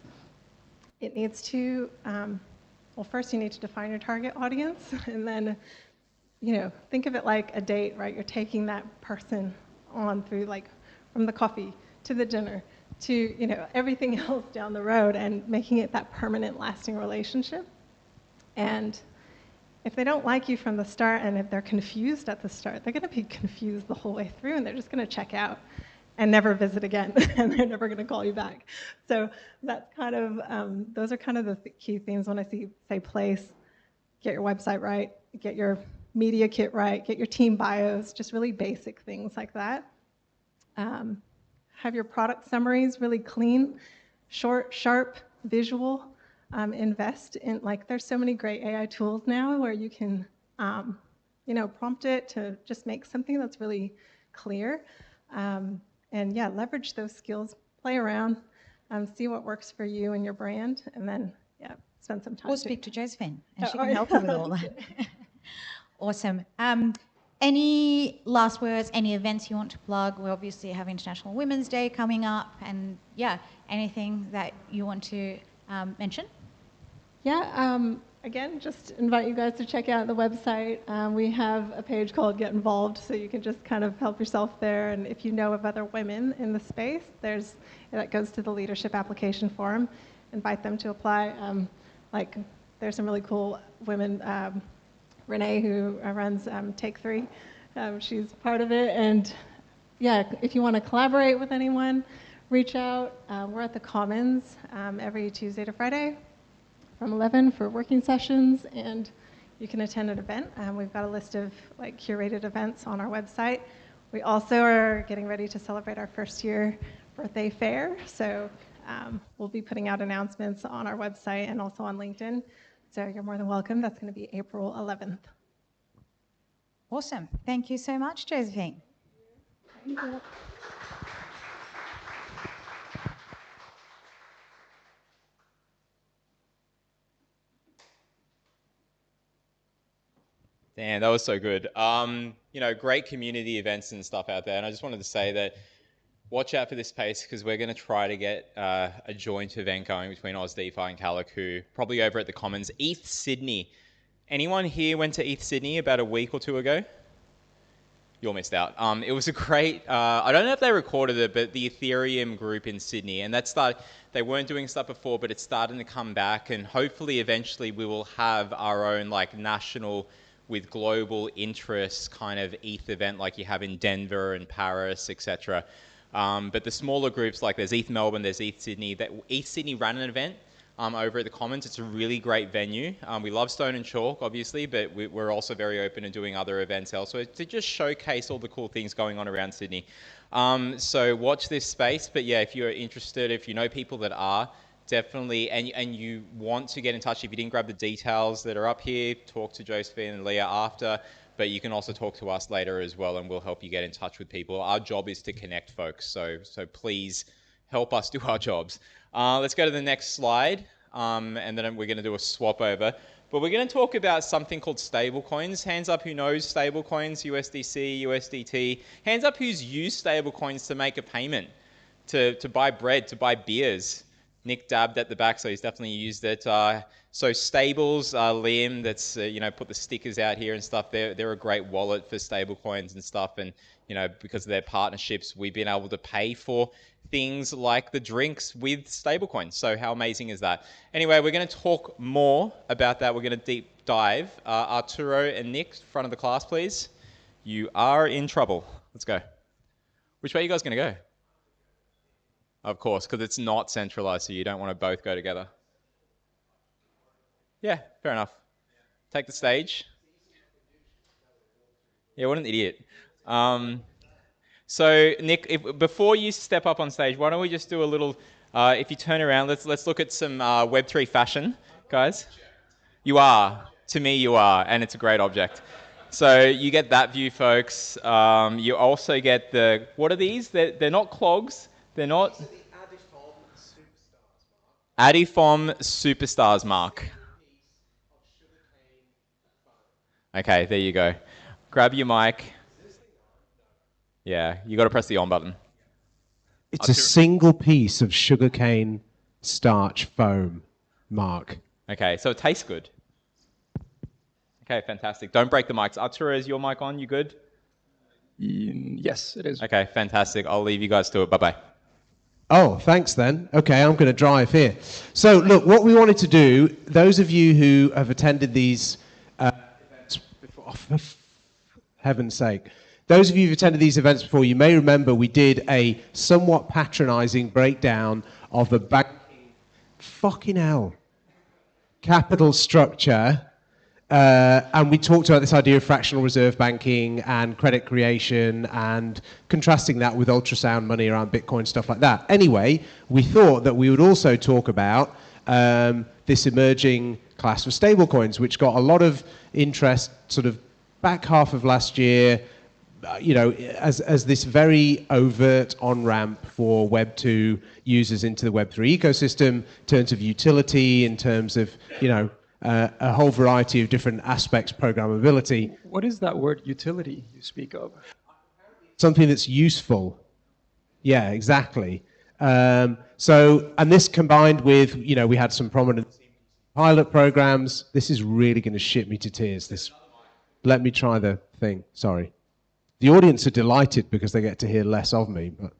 it needs to, well, first you need to define your target audience, and then, think of it like a date, right? You're taking that person on through like from the coffee to the dinner to, everything else down the road, and making it that permanent, lasting relationship. And if they don't like you from the start, and if they're confused at the start, they're going to be confused the whole way through, and they're just going to check out and never visit again, and they're never going to call you back. So that's kind of, those are kind of the key themes when I say place. Get your website right, get your media kit right, get your team bios, just really basic things like that. Have your product summaries really clean, short, sharp, visual. Invest in, like, there's so many great AI tools now where you can, prompt it to just make something that's really clear. And yeah, leverage those skills, play around, see what works for you and your brand, and then, yeah, spend some time.
Or speak to Josephine, and she can help you with all that. Awesome. Any last words, any events you want to plug? We obviously have International Women's Day coming up, and yeah, anything that you want to mention?
Yeah, again, just invite you guys to check out the website. We have a page called Get Involved, so you can just kind of help yourself there. And if you know of other women in the space, that goes to the Leadership Application Forum. Invite them to apply. There's some really cool women. Renee, who runs Take 3, she's part of it. And yeah, if you want to collaborate with anyone, reach out. We're at the Commons every Tuesday to Friday from 11 for working sessions, and you can attend an event. We've got a list of like curated events on our website. We also are getting ready to celebrate our first year birthday fair, so we'll be putting out announcements on our website and also on LinkedIn. So you're more than welcome. That's going to be April 11th.
Awesome. Thank you so much, Josephine.
Thank you.
Damn, that was so good. Great community events and stuff out there. And I just wanted to say that watch out for this space, because we're going to try to get a joint event going between Aus DeFi and Kalicoo, probably over at the Commons. ETH Sydney. Anyone here went to ETH Sydney about a week or two ago? You all missed out. It was a great, I don't know if they recorded it, but the Ethereum group in Sydney. And that started, they weren't doing stuff before, but it's starting to come back. And hopefully eventually we will have our own like national with global interests kind of ETH event like you have in Denver and Paris, etc. But the smaller groups, like there's ETH Melbourne, there's ETH Sydney. ETH Sydney ran an event over at the Commons. It's a really great venue. We love Stone and Chalk, obviously, but we're also very open to doing other events elsewhere to just showcase all the cool things going on around Sydney. So watch this space. But yeah, if you're interested, if you know people that are, definitely, and you want to get in touch, if you didn't grab the details that are up here, talk to Josephine and Liya after. But you can also talk to us later as well, and we'll help you get in touch with people. Our job is to connect folks, so please help us do our jobs. Let's go to the next slide. and then we're going to do a swap over. But we're going to talk about something called stablecoins. Hands up who knows stablecoins, USDC, USDT. Hands up who's used stablecoins to make a payment, to buy bread, to buy beers. Nick dabbed at the back, so he's definitely used it. So Stables, Liam, that's put the stickers out here and stuff. They're a great wallet for stablecoins and stuff, and because of their partnerships, we've been able to pay for things like the drinks with stablecoins. So how amazing is that? Anyway, we're going to talk more about that. We're going to deep dive. Arturo and Nick, front of the class, please. You are in trouble. Let's go. Which way are you guys going to go? Of course, because it's not centralized, so you don't want to both go together. Yeah, fair enough. Take the stage. Yeah, what an idiot. So, Nick, before you step up on stage, why don't we just do a little, if you turn around, let's look at some Web3 fashion, guys. You are. To me, you are, and it's a great object. So you get that view, folks. You also get the, what are these? They're not clogs. They're not... Adifom Superstars mark. Okay, there you go. Grab your mic. Yeah, you got to press the on button.
It's a single piece of sugarcane starch foam, Mark.
Okay, so it tastes good. Okay, fantastic. Don't break the mics. Arturo, is your mic on? You good?
Yes, it is.
Okay, fantastic. I'll leave you guys to it. Bye-bye.
Oh, thanks then. Okay, I'm going to drive here. So, look, what we wanted to do, those of you who have attended these events before, for heaven's sake, those of you who've attended these events before, you may remember we did a somewhat patronizing breakdown of the fucking hell capital structure. And we talked about this idea of fractional reserve banking and credit creation and contrasting that with ultrasound money around Bitcoin, stuff like that. Anyway, we thought that we would also talk about this emerging class of stablecoins, which got a lot of interest sort of back half of last year, as this very overt on-ramp for Web 2 users into the Web 3 ecosystem, in terms of utility, in terms of, a whole variety of different aspects, programmability.
What is that word utility you speak of?
Something that's useful. Yeah, exactly. And this combined with, we had some prominent pilot programs. This is really going to shit me to tears. Let me try the thing. Sorry. The audience are delighted because they get to hear less of me. But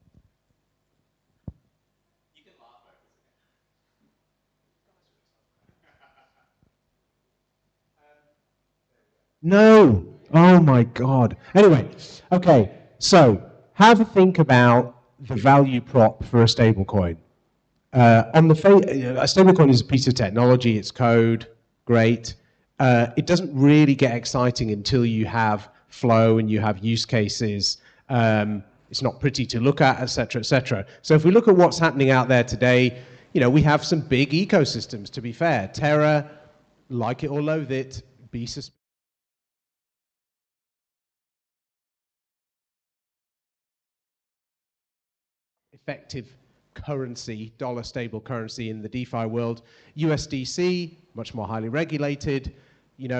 no. Oh my God. Anyway, okay. So have a think about the value prop for a stablecoin. A stablecoin is a piece of technology. It's code. Great. It doesn't really get exciting until you have flow and you have use cases. It's not pretty to look at, et cetera, et cetera. So if we look at what's happening out there today, we have some big ecosystems, to be fair. Terra, like it or loathe it, be suspicious. Effective currency, dollar stable currency in the DeFi world. USDC, much more highly regulated.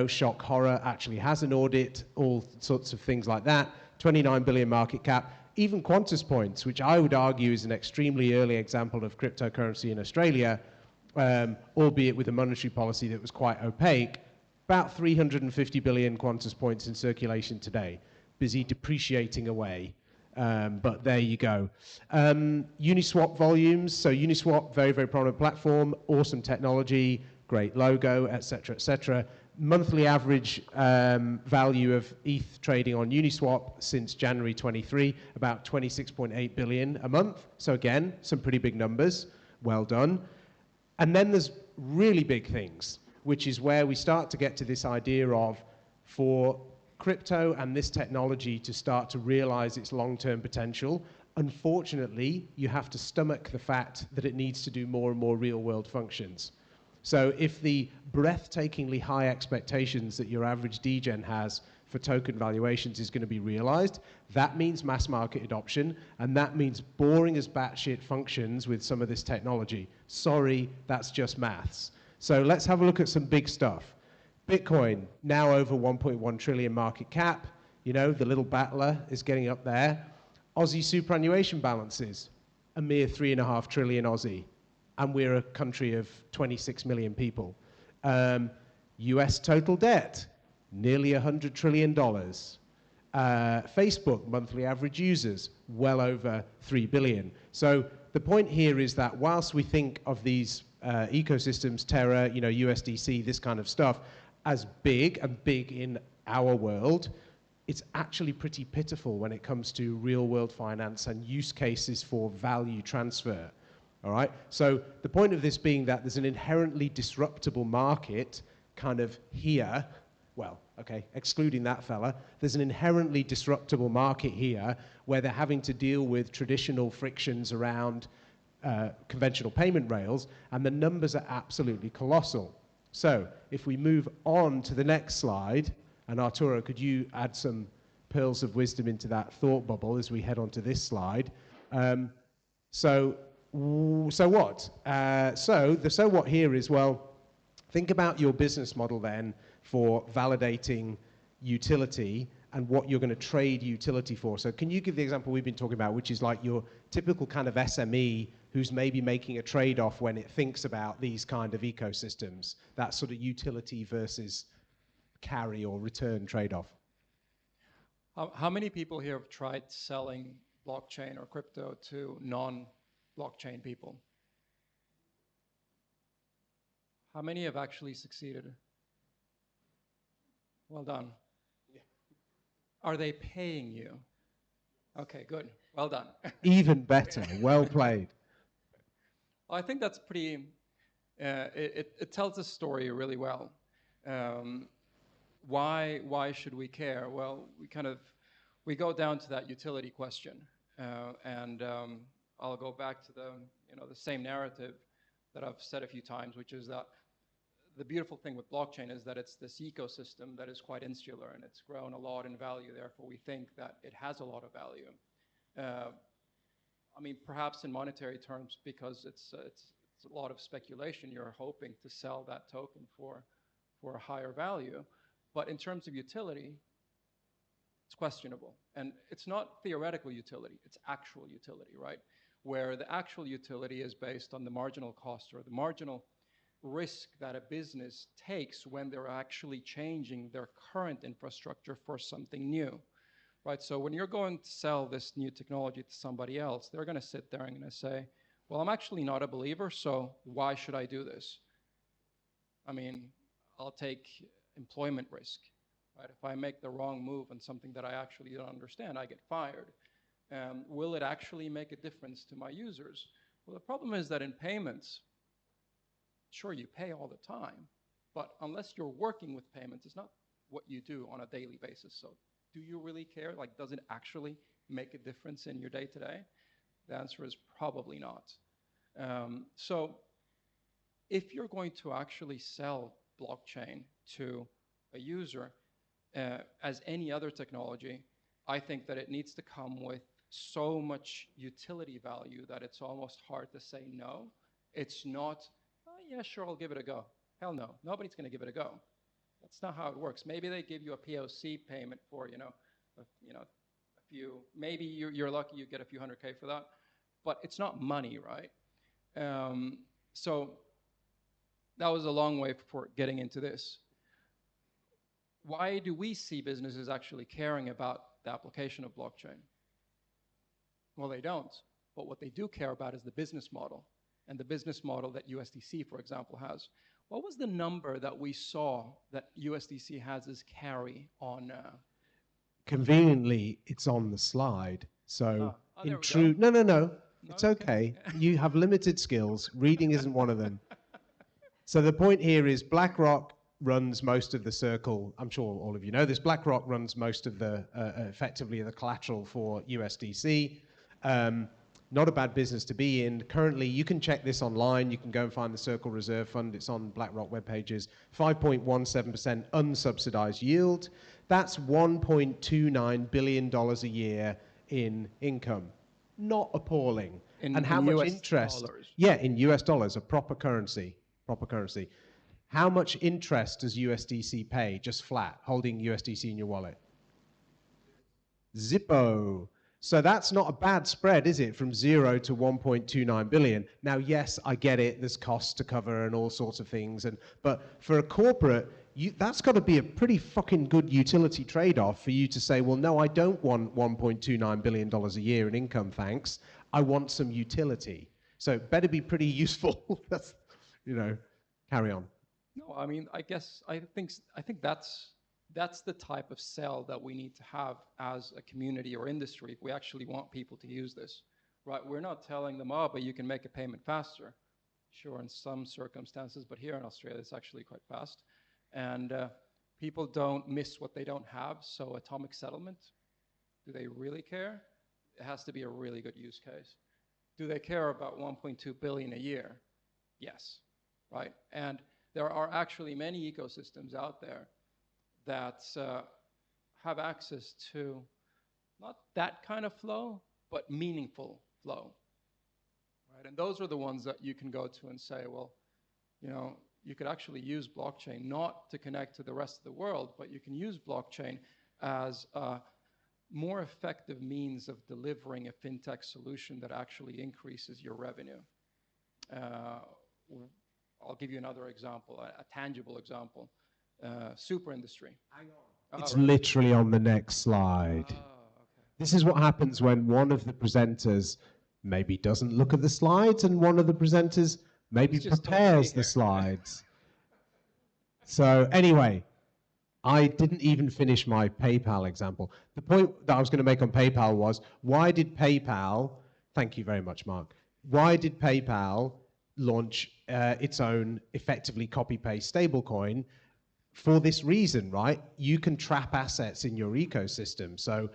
Shock horror, actually has an audit, all sorts of things like that. 29 billion market cap. Even Qantas Points, which I would argue is an extremely early example of cryptocurrency in Australia, albeit with a monetary policy that was quite opaque, about 350 billion Qantas Points in circulation today. Busy depreciating away. But there you go. Uniswap volumes. So Uniswap, very, very prominent platform, awesome technology, great logo, et cetera, et cetera. Monthly average value of ETH trading on Uniswap since January 23, about 26.8 billion a month. So again, some pretty big numbers. Well done. And then there's really big things, which is where we start to get to this idea of, for crypto and this technology to start to realize its long-term potential, unfortunately, you have to stomach the fact that it needs to do more and more real-world functions. So if the breathtakingly high expectations that your average degen has for token valuations is going to be realized. That means mass market adoption, and that means boring as batshit functions with some of this technology. Sorry, that's just maths. So let's have a look at some big stuff. Bitcoin, now over 1.1 trillion market cap. You know, the little battler is getting up there. Aussie superannuation balances, a mere 3.5 trillion Aussie. And we're a country of 26 million people. US total debt, nearly $100 trillion. Facebook, monthly average users, well over 3 billion. So the point here is that whilst we think of these ecosystems, Terra, you know, USDC, this kind of stuff, as big and big in our world, it's actually pretty pitiful when it comes to real world finance and use cases for value transfer. All right? So the point of this being that there's an inherently disruptible market kind of here. Well, okay, excluding that fella, there's an inherently disruptible market here where they're having to deal with traditional frictions around conventional payment rails, and the numbers are absolutely colossal. So if we move on to the next slide, and Arturo, could you add some pearls of wisdom into that thought bubble as we head on to this slide? So what? So the so what here is, well, think about your business model then for validating utility and what you're going to trade utility for. So can you give the example we've been talking about, which is like your typical kind of SME who's maybe making a trade-off when it thinks about these kind of ecosystems, that sort of utility versus carry or return trade-off?
How many people here have tried selling blockchain or crypto to non-blockchain people? How many have actually succeeded? Well done. Yeah. Are they paying you? Okay, good. Well done.
Even better. Well played.
Well, I think that's pretty, it tells the story really well. Why should we care? Well, we go down to that utility question. And I'll go back to the same narrative that I've said a few times, which is that the beautiful thing with blockchain is that it's this ecosystem that is quite insular, and it's grown a lot in value. Therefore, we think that it has a lot of value. I mean, perhaps in monetary terms, because it's a lot of speculation, you're hoping to sell that token for a higher value. But in terms of utility, it's questionable. And it's not theoretical utility, it's actual utility, right? Where the actual utility is based on the marginal cost or the marginal risk that a business takes when they're actually changing their current infrastructure for something new, right? So when you're going to sell this new technology to somebody else, they're going to sit there and going to say, well, I'm actually not a believer, so why should I do this? I mean, I'll take employment risk, right? If I make the wrong move on something that I actually don't understand, I get fired. Will it actually make a difference to my users? Well, the problem is that in payments, sure, you pay all the time, but unless you're working with payments, it's not what you do on a daily basis. So do you really care? Like, does it actually make a difference in your day-to-day? The answer is probably not. So if you're going to actually sell blockchain to a user, as any other technology, I think that it needs to come with so much utility value that it's almost hard to say no. It's not, oh, yeah, sure, I'll give it a go. Hell no, nobody's going to give it a go. That's not how it works. Maybe they give you a POC payment for, a few. Maybe you're lucky you get a few $100K for that, but it's not money, right? So that was a long way for getting into this. Why do we see businesses actually caring about the application of blockchain? Well, they don't. But what they do care about is the business model, and the business model that USDC, for example, has. What was the number that we saw that USDC has as carry on?
Conveniently, it's on the slide. So in true, no, it's okay. You have limited skills. Reading isn't one of them. So the point here is BlackRock runs most of the circle. I'm sure all of you know this. BlackRock runs most of the, effectively, the collateral for USDC. Not a bad business to be in. Currently, you can check this online. You can go and find the Circle Reserve Fund. It's on BlackRock web pages. 5.17% unsubsidized yield. That's $1.29 billion a year in income. Not appalling. And how much
US
interest?
dollars.
Yeah, in US dollars, a proper currency. Proper currency. How much interest does USDC pay, just flat, holding USDC in your wallet? Zippo. So that's not a bad spread, is it, from 0 to 1.29 billion? Now, yes, I get it. There's costs to cover and all sorts of things. But for a corporate, that's got to be a pretty fucking good utility trade-off for you to say, well, no, I don't want $1.29 billion a year in income, thanks. I want some utility. So it better be pretty useful. That's, carry on.
No, I mean, I think that's the type of sell that we need to have as a community or industry if we actually want people to use this, right? We're not telling them, oh, but you can make a payment faster. Sure, in some circumstances, but here in Australia, it's actually quite fast. And people don't miss what they don't have. So atomic settlement, do they really care? It has to be a really good use case. Do they care about 1.2 billion a year? Yes, right? And there are actually many ecosystems out there that have access to not that kind of flow, but meaningful flow, right? And those are the ones that you can go to and say, well, you could actually use blockchain not to connect to the rest of the world, but you can use blockchain as a more effective means of delivering a fintech solution that actually increases your revenue. I'll give you another example, a tangible example. Super industry.
Hang on. It's literally on the next slide.
Okay.
This is what happens when one of the presenters maybe doesn't look at the slides and one of the presenters maybe prepares the slides. So anyway, I didn't even finish my PayPal example. The point that I was going to make on PayPal was, why did PayPal, thank you very much, Mark, why did PayPal launch its own effectively copy-paste stablecoin? For this reason, right? You can trap assets in your ecosystem. So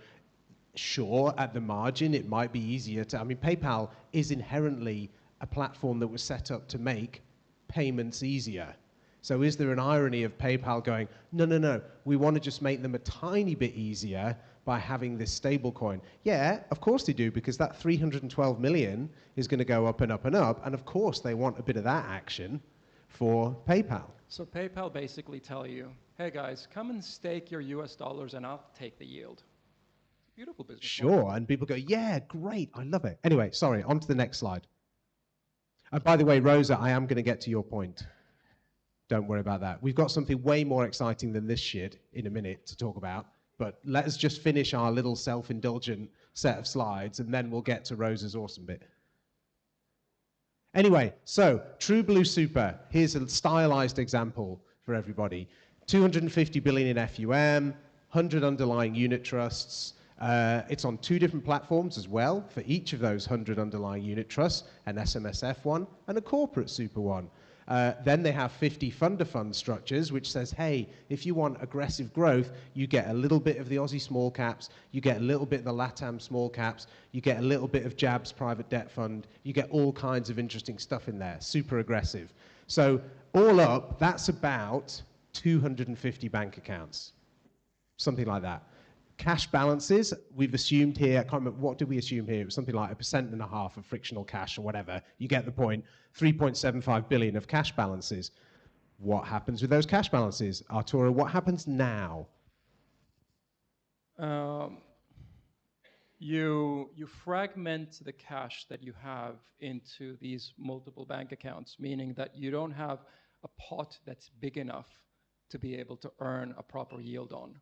sure, at the margin, it might be easier to, PayPal is inherently a platform that was set up to make payments easier. So is there an irony of PayPal going, no, we want to just make them a tiny bit easier by having this stable coin? Yeah, of course they do, because that 312 million is going to go up and up and up. And of course they want a bit of that action for PayPal.
So PayPal basically tell you, hey guys, come and stake your US dollars and I'll take the yield. Beautiful business.
Sure,
model.
and people go, yeah, great, I love it. Anyway, sorry, on to the next slide. And by the way, Rosa, I am going to get to your point. Don't worry about that. We've got something way more exciting than this shit in a minute to talk about, but let's just finish our little self-indulgent set of slides and then we'll get to Rosa's awesome bit. Anyway, so True Blue Super, here's a stylized example for everybody. 250 billion in FUM, 100 underlying unit trusts. It's on 2 different platforms as well for each of those 100 underlying unit trusts, an SMSF one and a corporate super one. Then they have 50 fund-to-fund structures, which says, hey, if you want aggressive growth, you get a little bit of the Aussie small caps, you get a little bit of the LATAM small caps, you get a little bit of JAB's private debt fund, you get all kinds of interesting stuff in there, super aggressive. So all up, that's about 250 bank accounts, something like that. Cash balances, we've assumed here, I can't remember, what did we assume here? It was something like 1.5% of frictional cash or whatever. You get the point. 3.75 billion of cash balances. What happens with those cash balances? Arturo, what happens now?
You fragment the cash that you have into these multiple bank accounts, meaning that you don't have a pot that's big enough to be able to earn a proper yield on.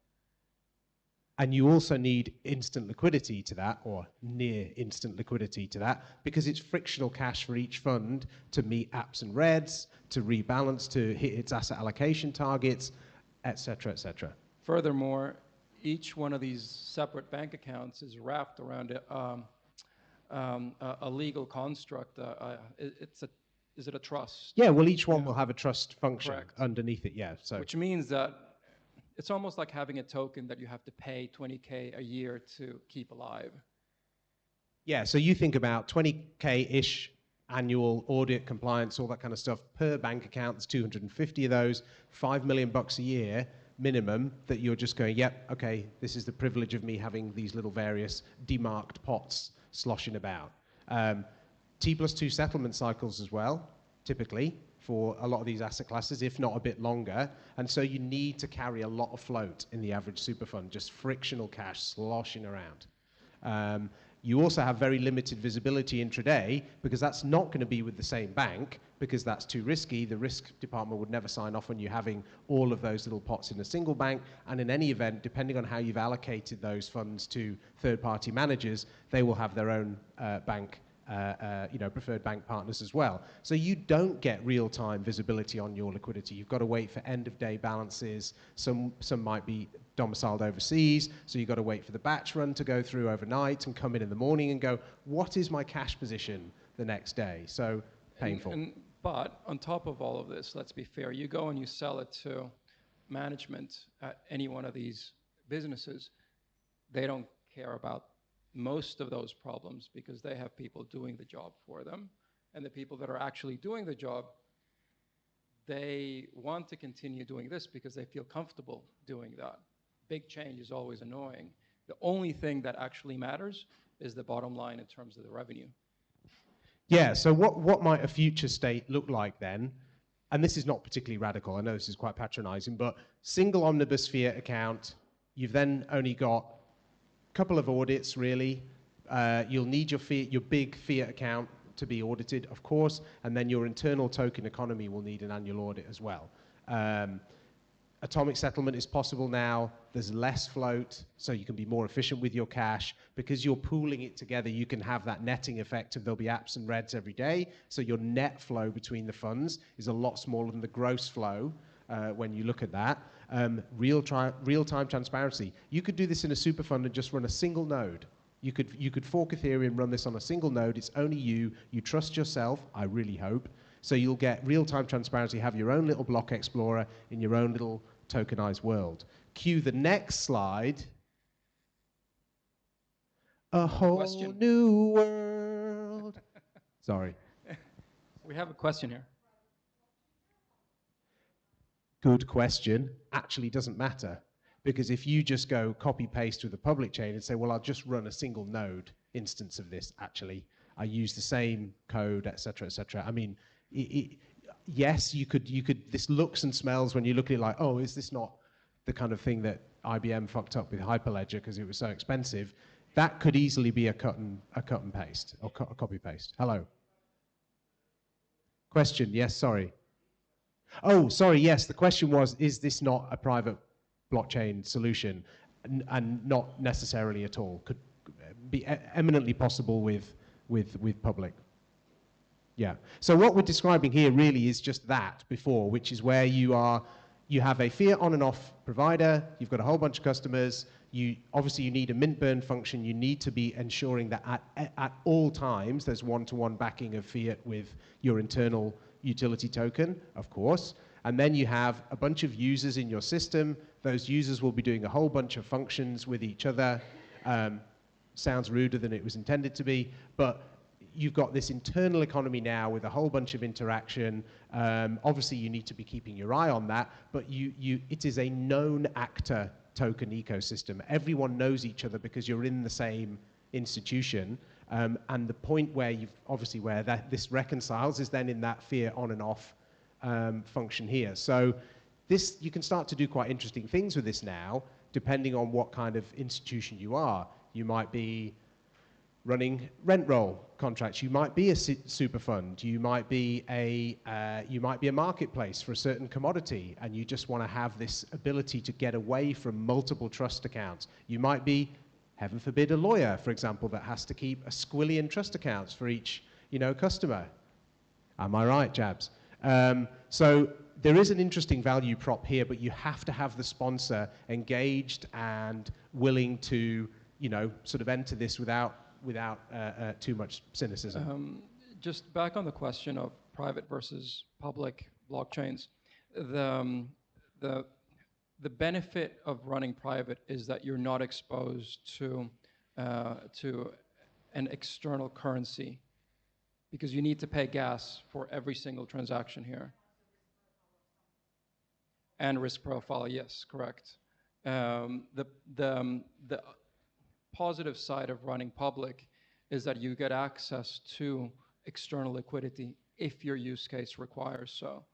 And you also need instant liquidity to that, or near instant liquidity to that, because it's frictional cash for each fund to meet apps and reds, to rebalance, to hit its asset allocation targets, et cetera, et cetera.
Furthermore, each one of these separate bank accounts is wrapped around a legal construct. Is it a trust?
Yeah, well, each one will have a trust function
Correct.
underneath it, yeah. So.
Which means that it's almost like having a token that you have to pay 20K a year to keep alive.
Yeah, so you think about 20K-ish annual audit, compliance, all that kind of stuff per bank account. There's 250 of those, $5 million a year. minimum that you're just going, yep, okay, this is the privilege of me having these little various demarked pots sloshing about. T+2 settlement cycles as well, typically, for a lot of these asset classes, if not a bit longer. And so you need to carry a lot of float in the average super fund, just frictional cash sloshing around. You also have very limited visibility intraday because that's not going to be with the same bank because that's too risky. The risk department would never sign off on you having all of those little pots in a single bank. And in any event, depending on how you've allocated those funds to third-party managers, they will have their own bank preferred bank partners as well. So you don't get real-time visibility on your liquidity. You've got to wait for end-of-day balances. Some might be domiciled overseas, so you've got to wait for the batch run to go through overnight and come in the morning and go, what is my cash position the next day? So painful.
But on top of all of this, let's be fair, you go and you sell it to management at any one of these businesses, they don't care about most of those problems because they have people doing the job for them. And the people that are actually doing the job, they want to continue doing this because they feel comfortable doing that. Big change is always annoying. The only thing that actually matters is the bottom line in terms of the revenue.
Yeah, so what might a future state look like then? And this is not particularly radical, I know this is quite patronizing, but single omnibus fiat account, you've then only got a couple of audits really. You'll need your big fiat account to be audited, of course, and then your internal token economy will need an annual audit as well. Atomic settlement is possible now. There's less float, so you can be more efficient with your cash. Because you're pooling it together, you can have that netting effect of there'll be apps and reds every day. So your net flow between the funds is a lot smaller than the gross flow when you look at that. Real-time transparency. You could do this in a super fund and just run a single node. You could fork Ethereum, run this on a single node. It's only you. You trust yourself, I really hope. So you'll get real-time transparency, have your own little block explorer in your own little tokenized world. Cue the next slide. A whole new world. Sorry.
We have a question here.
Good question. Actually doesn't matter. Because if you just go copy-paste to the public chain and say, well, I'll just run a single node instance of this, actually. I use the same code, et cetera, et cetera. I mean, yes, you could, this looks and smells when you look at it like, oh, is this not the kind of thing that IBM fucked up with Hyperledger because it was so expensive? That could easily be a cut and paste, or a copy paste. Hello. Question, yes, sorry. Oh, sorry, yes, the question was, is this not a private blockchain solution? And not necessarily at all. Could be eminently possible with public. Yeah. So what we're describing here really is just that before, which is where you have a fiat on and off provider, you've got a whole bunch of customers, obviously you need a mint burn function, you need to be ensuring that at all times there's one-to-one backing of fiat with your internal utility token, of course, and then you have a bunch of users in your system. Those users will be doing a whole bunch of functions with each other. Sounds ruder than it was intended to be, but you've got this internal economy now with a whole bunch of interaction. Obviously, you need to be keeping your eye on that, but it is a known actor token ecosystem. Everyone knows each other because you're in the same institution. And the point where this reconciles is then in that fiat on and off function here. So you can start to do quite interesting things with this now, depending on what kind of institution you are. You might be running rent roll contracts. You might be a super fund. You might be a marketplace for a certain commodity, and you just want to have this ability to get away from multiple trust accounts. You might be, heaven forbid, a lawyer, for example, that has to keep a squillion trust accounts for each customer. Am I right, Jabs? So there is an interesting value prop here, but you have to have the sponsor engaged and willing to sort of enter this without too much cynicism.
Just back on the question of private versus public blockchains, the benefit of running private is that you're not exposed to an external currency, because you need to pay gas for every single transaction here. And risk profile, yes, correct. The positive side of running public is that you get access to external liquidity if your use case requires so.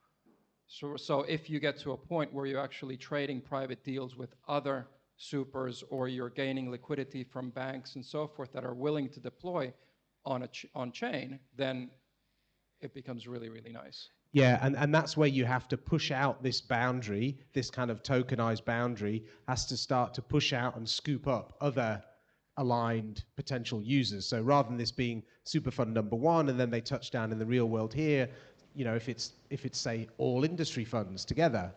So if you get to a point where you're actually trading private deals with other supers, or you're gaining liquidity from banks and so forth that are willing to deploy on chain, then it becomes really, really nice.
Yeah, and that's where you have to push out this boundary, this kind of tokenized boundary has to start to push out and scoop up other aligned potential users. So rather than this being super fund number one and then they touch down in the real world here, you know, if it's say all industry funds together,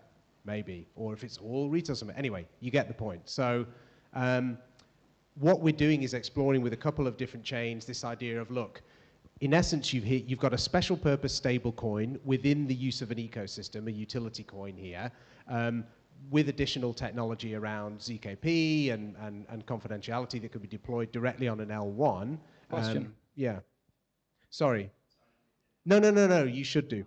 maybe, or if it's all retail something. Anyway, you get the point. So what we're doing is exploring with a couple of different chains this idea of, look, in essence, you've got a special purpose stable coin within the use of an ecosystem, a utility coin here, with additional technology around ZKP and confidentiality that could be deployed directly on an L1.
Question.
Yeah. Sorry. No, you should do.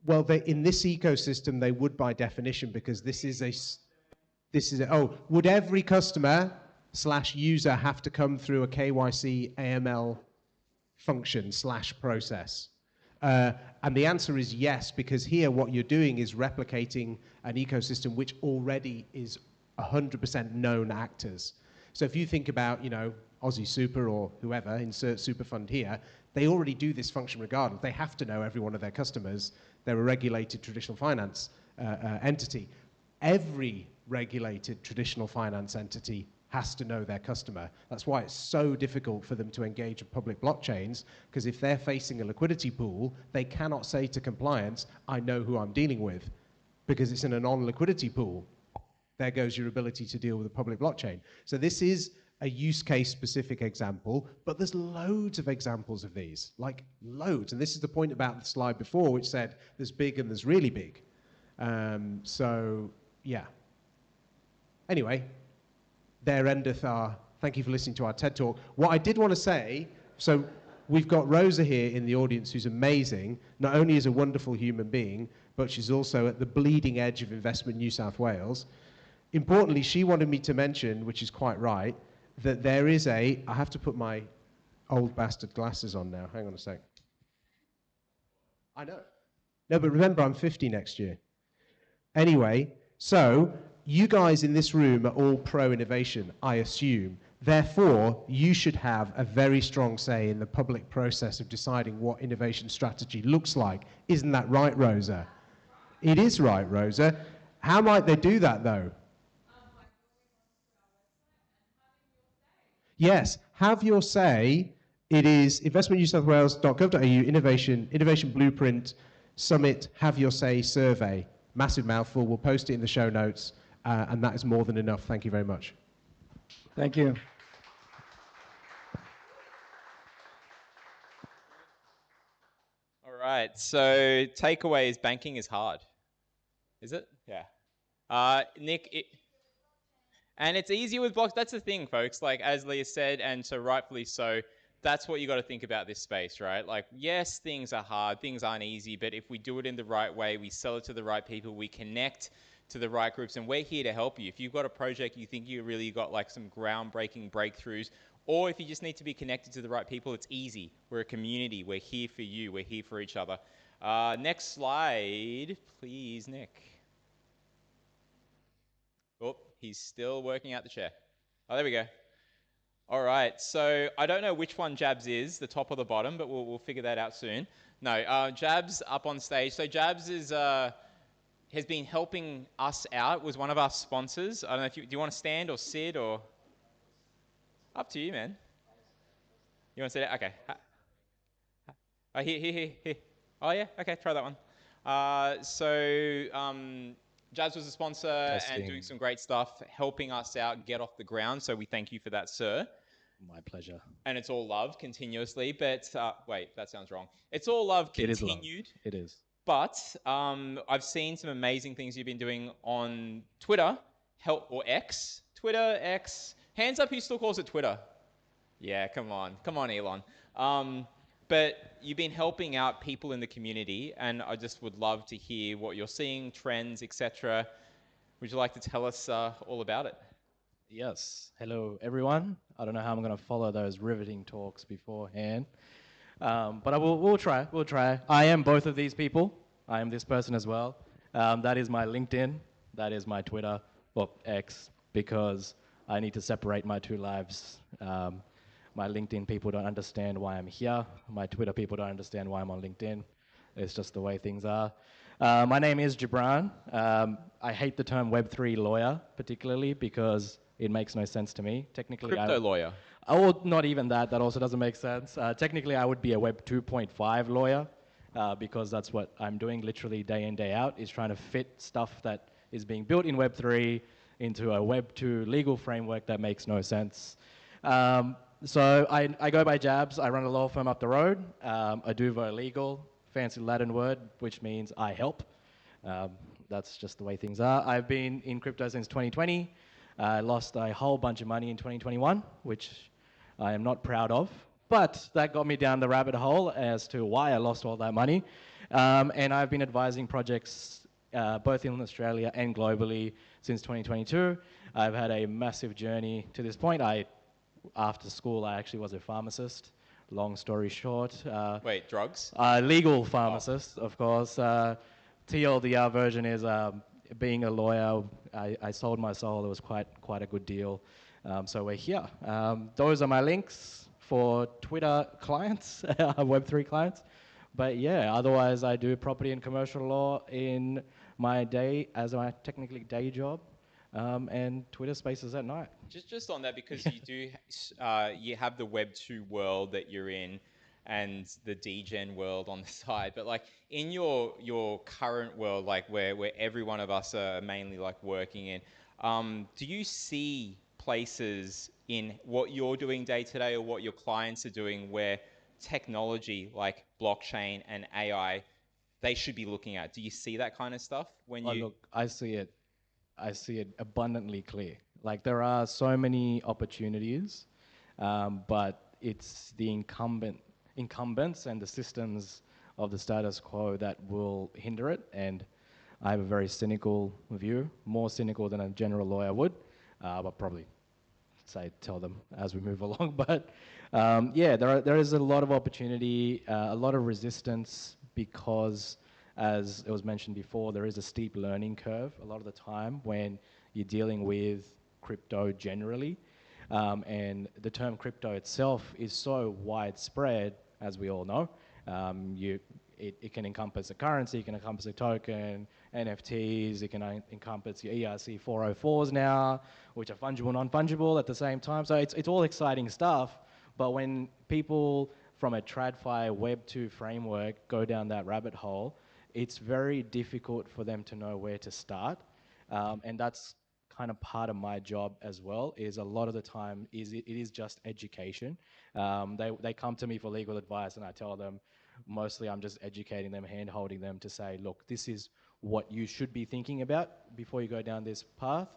Well, in this ecosystem, they would by definition, because would every customer / user have to come through a KYC AML function / process? And the answer is yes, because here what you're doing is replicating an ecosystem which already is 100% known actors. So if you think about, you know, Aussie Super or whoever, insert super fund here, they already do this function regardless. They have to know every one of their customers. They're a regulated traditional finance entity. Every regulated traditional finance entity has to know their customer. That's why it's so difficult for them to engage with public blockchains, because if they're facing a liquidity pool, they cannot say to compliance, I know who I'm dealing with, because it's in a non-liquidity pool. There goes your ability to deal with a public blockchain. So this is a use case specific example, but there's loads of examples of these, like loads. And this is the point about the slide before, which said there's big and there's really big. So yeah. Anyway, there endeth our, thank you for listening to our TED Talk. What I did want to say, so we've got Rosa here in the audience who's amazing, not only is a wonderful human being, but she's also at the bleeding edge of investment New South Wales. Importantly, she wanted me to mention, which is quite right, that there is I have to put my old bastard glasses on now. Hang on a sec. I know. No, but remember, I'm 50 next year. Anyway, so you guys in this room are all pro-innovation, I assume. Therefore, you should have a very strong say in the public process of deciding what innovation strategy looks like. Isn't that right, Rosa? It is right, Rosa. How might they do that, though? Yes, have your say. It is investmentnewsouthwales.gov.au, Innovation Blueprint Summit, Have Your Say survey. Massive mouthful. We'll post it in the show notes, and that is more than enough. Thank you very much.
Thank you.
All right. So takeaways: banking is hard. Is it? Yeah. Nick. And it's easier with blocks. That's the thing, folks. Like, as Liya said, and so rightfully so, that's what you got to think about this space, right? Like, yes, things are hard, things aren't easy, but if we do it in the right way, we sell it to the right people, we connect to the right groups, and we're here to help you. If you've got a project you think you really got like some groundbreaking breakthroughs, or if you just need to be connected to the right people, it's easy. We're a community. We're here for you. We're here for each other. Next slide, please, Nick. Oh, he's still working out the chair. Oh, there we go. All right, so I don't know which one Jabs is, the top or the bottom, but we'll figure that out soon. No, Jabs up on stage. So Jabs is has been helping us out, was one of our sponsors. I don't know if do you want to stand or sit or? Up to you, man. You want to sit? Okay. Oh, here. Oh, yeah, okay, try that one. Jabs was a sponsor and doing some great stuff, helping us out get off the ground. So we thank you for that, sir.
My pleasure.
And it's all love continuously. But wait, that sounds wrong. It's all love continued.
It is.
But I've seen some amazing things you've been doing on Twitter, or X. Twitter, X. Hands up who still calls it Twitter. Yeah, come on, Elon. but you've been helping out people in the community, and I just would love to hear what you're seeing, trends, etc. Would you like to tell us all about it?
Yes. Hello, everyone. I don't know how I'm going to follow those riveting talks beforehand, but we'll try. We'll try. I am both of these people. I am this person as well. That is my LinkedIn. That is my Twitter, or X, because I need to separate my two lives. My LinkedIn people don't understand why I'm here. My Twitter people don't understand why I'm on LinkedIn. It's just the way things are. My name is Jabran. I hate the term Web3 lawyer, particularly because it makes no sense to me. Technically,
Crypto lawyer.
Oh, not even that. That also doesn't make sense. Technically, I would be a Web 2.5 lawyer because that's what I'm doing literally day in, day out, is trying to fit stuff that is being built in Web 3 into a Web 2 legal framework that makes no sense. So I go by Jabs. I run a law firm up the road. Aduvo Legal, fancy Latin word, which means I help. That's just the way things are. I've been in crypto since 2020. I lost a whole bunch of money in 2021, which I am not proud of. But that got me down the rabbit hole as to why I lost all that money. And I've been advising projects both in Australia and globally since 2022. I've had a massive journey to this point. After school, I actually was a pharmacist. Long story short.
Wait, drugs?
Legal pharmacist, of course. TLDR version is being a lawyer. I sold my soul. It was quite a good deal. So we're here. Those are my links for Twitter clients, Web3 clients. But yeah, otherwise I do property and commercial law in my day as my technically day job, and Twitter Spaces at night.
Just on that, because you do, you have the Web 2 world that you're in, and the degen world on the side. But like in your current world, like where every one of us are mainly like working in, do you see places in what you're doing day to day or what your clients are doing where technology like blockchain and AI, they should be looking at? Do you see that kind of stuff when you?
Look, I see it abundantly clear. Like there are so many opportunities, but it's the incumbents and the systems of the status quo that will hinder it. And I have a very cynical view, more cynical than a general lawyer would, but probably tell them as we move along. But yeah, there is a lot of opportunity, a lot of resistance, because as it was mentioned before, there is a steep learning curve a lot of the time when you're dealing with crypto generally. And the term crypto itself is so widespread, as we all know. It can encompass a currency, it can encompass a token, NFTs, it can encompass your ERC 404s now, which are fungible, non-fungible at the same time. So it's all exciting stuff, but when people from a TradFi Web 2 framework go down that rabbit hole, it's very difficult for them to know where to start. And that's kind of part of my job as well, is a lot of the time it is just education. They come to me for legal advice and I tell them, mostly I'm just educating them, hand-holding them to say, look, this is what you should be thinking about before you go down this path.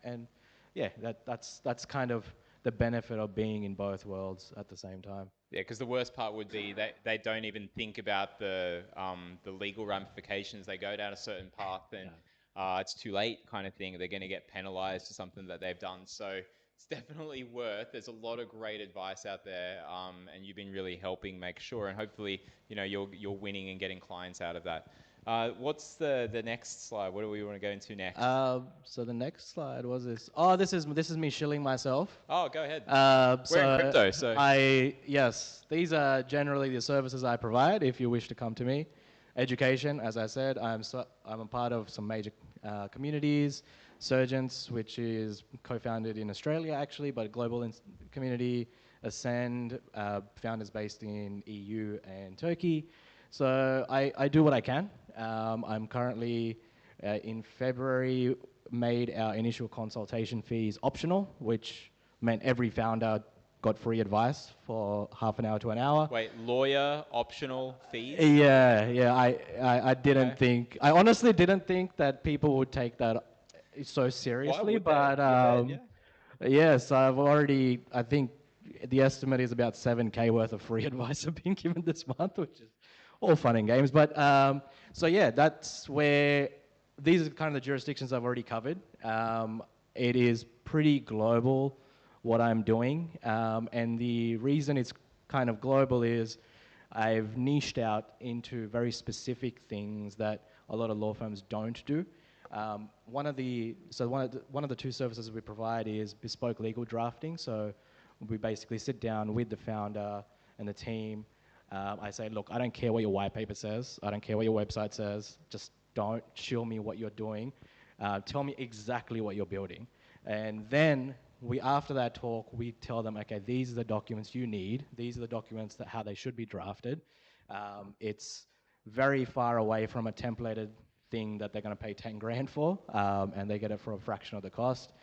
And yeah, that's kind of the benefit of being in both worlds at the same time.
Yeah, because the worst part would be that they don't even think about the legal ramifications. They go down a certain path and it's too late kind of thing. They're going to get penalized for something that they've done. So it's definitely worth. There's a lot of great advice out there, and you've been really helping make sure. And hopefully, you're winning and getting clients out of that. What's the next slide? What do we want to go into next?
So the next slide was this. Oh, this is me shilling myself.
Oh, go ahead.
We're
in crypto, so
yes, these are generally the services I provide. If you wish to come to me, education, as I said, I'm a part of some major communities. Surgeons, which is co-founded in Australia actually, but global community. Ascend, founders based in EU and Turkey. So I do what I can. I'm currently, in February, made our initial consultation fees optional, which meant every founder got free advice for half an hour to an hour.
Wait, lawyer optional fees?
Yeah. I didn't think, I honestly didn't think that people would take that so seriously, but yes, I've already, I think the estimate is about 7K worth of free advice I've been given this month, which is all fun and games. But so yeah, that's where these are kind of the jurisdictions I've already covered. It is pretty global what I'm doing, and the reason it's kind of global is I've niched out into very specific things that a lot of law firms don't do. One of the two services we provide is bespoke legal drafting. So we basically sit down with the founder and the team. I say, look, I don't care what your white paper says. I don't care what your website says. Just don't show me what you're doing. Tell me exactly what you're building. And then after that talk, we tell them, okay, these are the documents you need. These are the documents how they should be drafted. It's very far away from a templated thing that they're going to pay 10 grand for, and they get it for a fraction of the cost.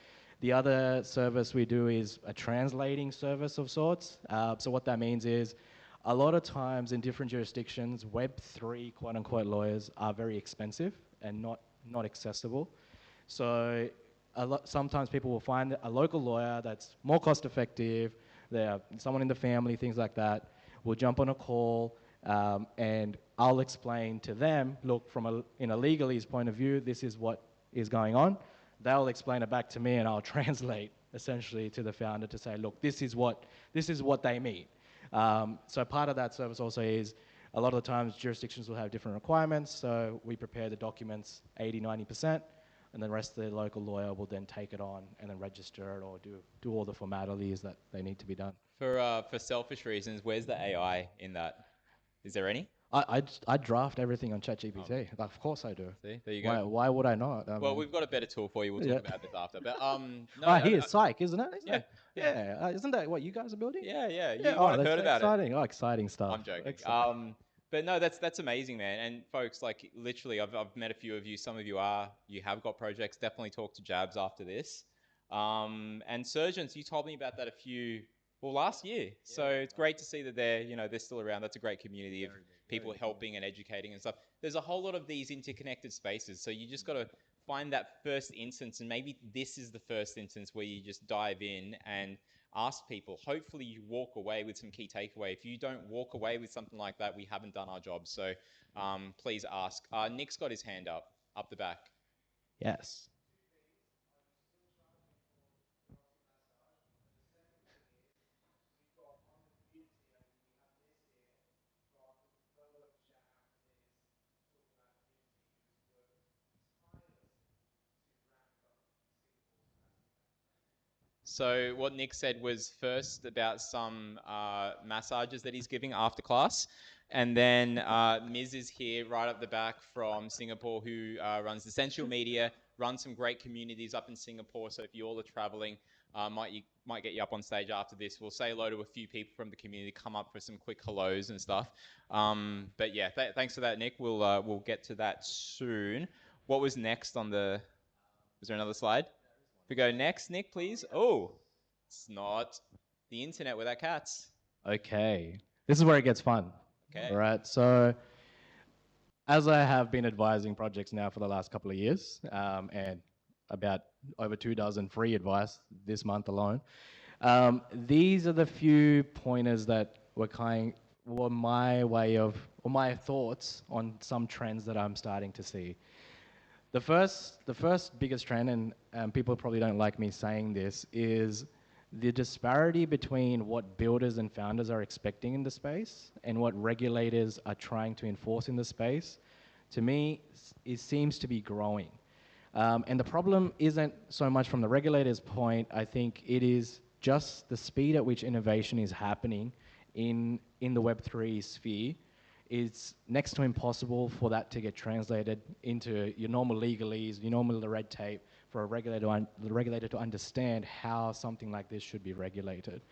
The other service we do is a translating service of sorts. So what that means is a lot of times in different jurisdictions, Web3 quote-unquote lawyers are very expensive and not accessible. So sometimes people will find a local lawyer that's more cost-effective, someone in the family, things like that, will jump on a call, and I'll explain to them, look, in a legalese point of view, this is what is going on. They'll explain it back to me, and I'll translate essentially to the founder to say, look, this is what they mean. So part of that service also is a lot of the times jurisdictions will have different requirements, so we prepare the documents 80-90%, and the rest of the local lawyer will then take it on and then register it or do all the formalities that they need to be done.
For selfish reasons, where's the AI in that? Is there any?
I draft everything on ChatGPT. Of course I do.
See, there you go.
Why would I not?
Well, we've got a better tool for you. We'll talk about this after. But
here's Psych, isn't it?
Yeah.
Isn't that what you guys are building?
Yeah. You
Yeah,
might have heard about
exciting. Oh, exciting stuff.
I'm joking.
Excellent.
But no, that's amazing, man. And folks, like literally, I've met a few of you. Some of you have got projects. Definitely talk to Jabs after this. And Surgeons, you told me about that last year. So it's great to see that they're still around. That's a great community of people helping and educating and stuff. There's a whole lot of these interconnected spaces. So you just got to find that first instance, and maybe this is the first instance where you just dive in and ask people. Hopefully you walk away with some key takeaway. If you don't walk away with something like that, we haven't done our job. So please ask. Nick's got his hand up the back.
Yes.
So what Nick said was first about some massages that he's giving after class. And then Miz is here right up the back from Singapore, who runs Decential Media, runs some great communities up in Singapore. So if you all are traveling, might get you up on stage after this. We'll say hello to a few people from the community, come up for some quick hellos and stuff. But yeah, thanks for that, Nick. We'll get to that soon. What was next on was there another slide? If we go next, Nick, please. Oh, it's not the internet without cats.
Okay. This is where it gets fun.
Okay.
All right. So as I have been advising projects now for the last couple of years, and about over 24 free advice this month alone, these are the few pointers that were my thoughts on some trends that I'm starting to see. The first biggest trend, and people probably don't like me saying this, is the disparity between what builders and founders are expecting in the space and what regulators are trying to enforce in the space. To me, it seems to be growing. And the problem isn't so much from the regulator's point. I think it is just the speed at which innovation is happening in the Web3 sphere. It's next to impossible for that to get translated into your normal legalese, your normal red tape, for the regulator to understand how something like this should be regulated.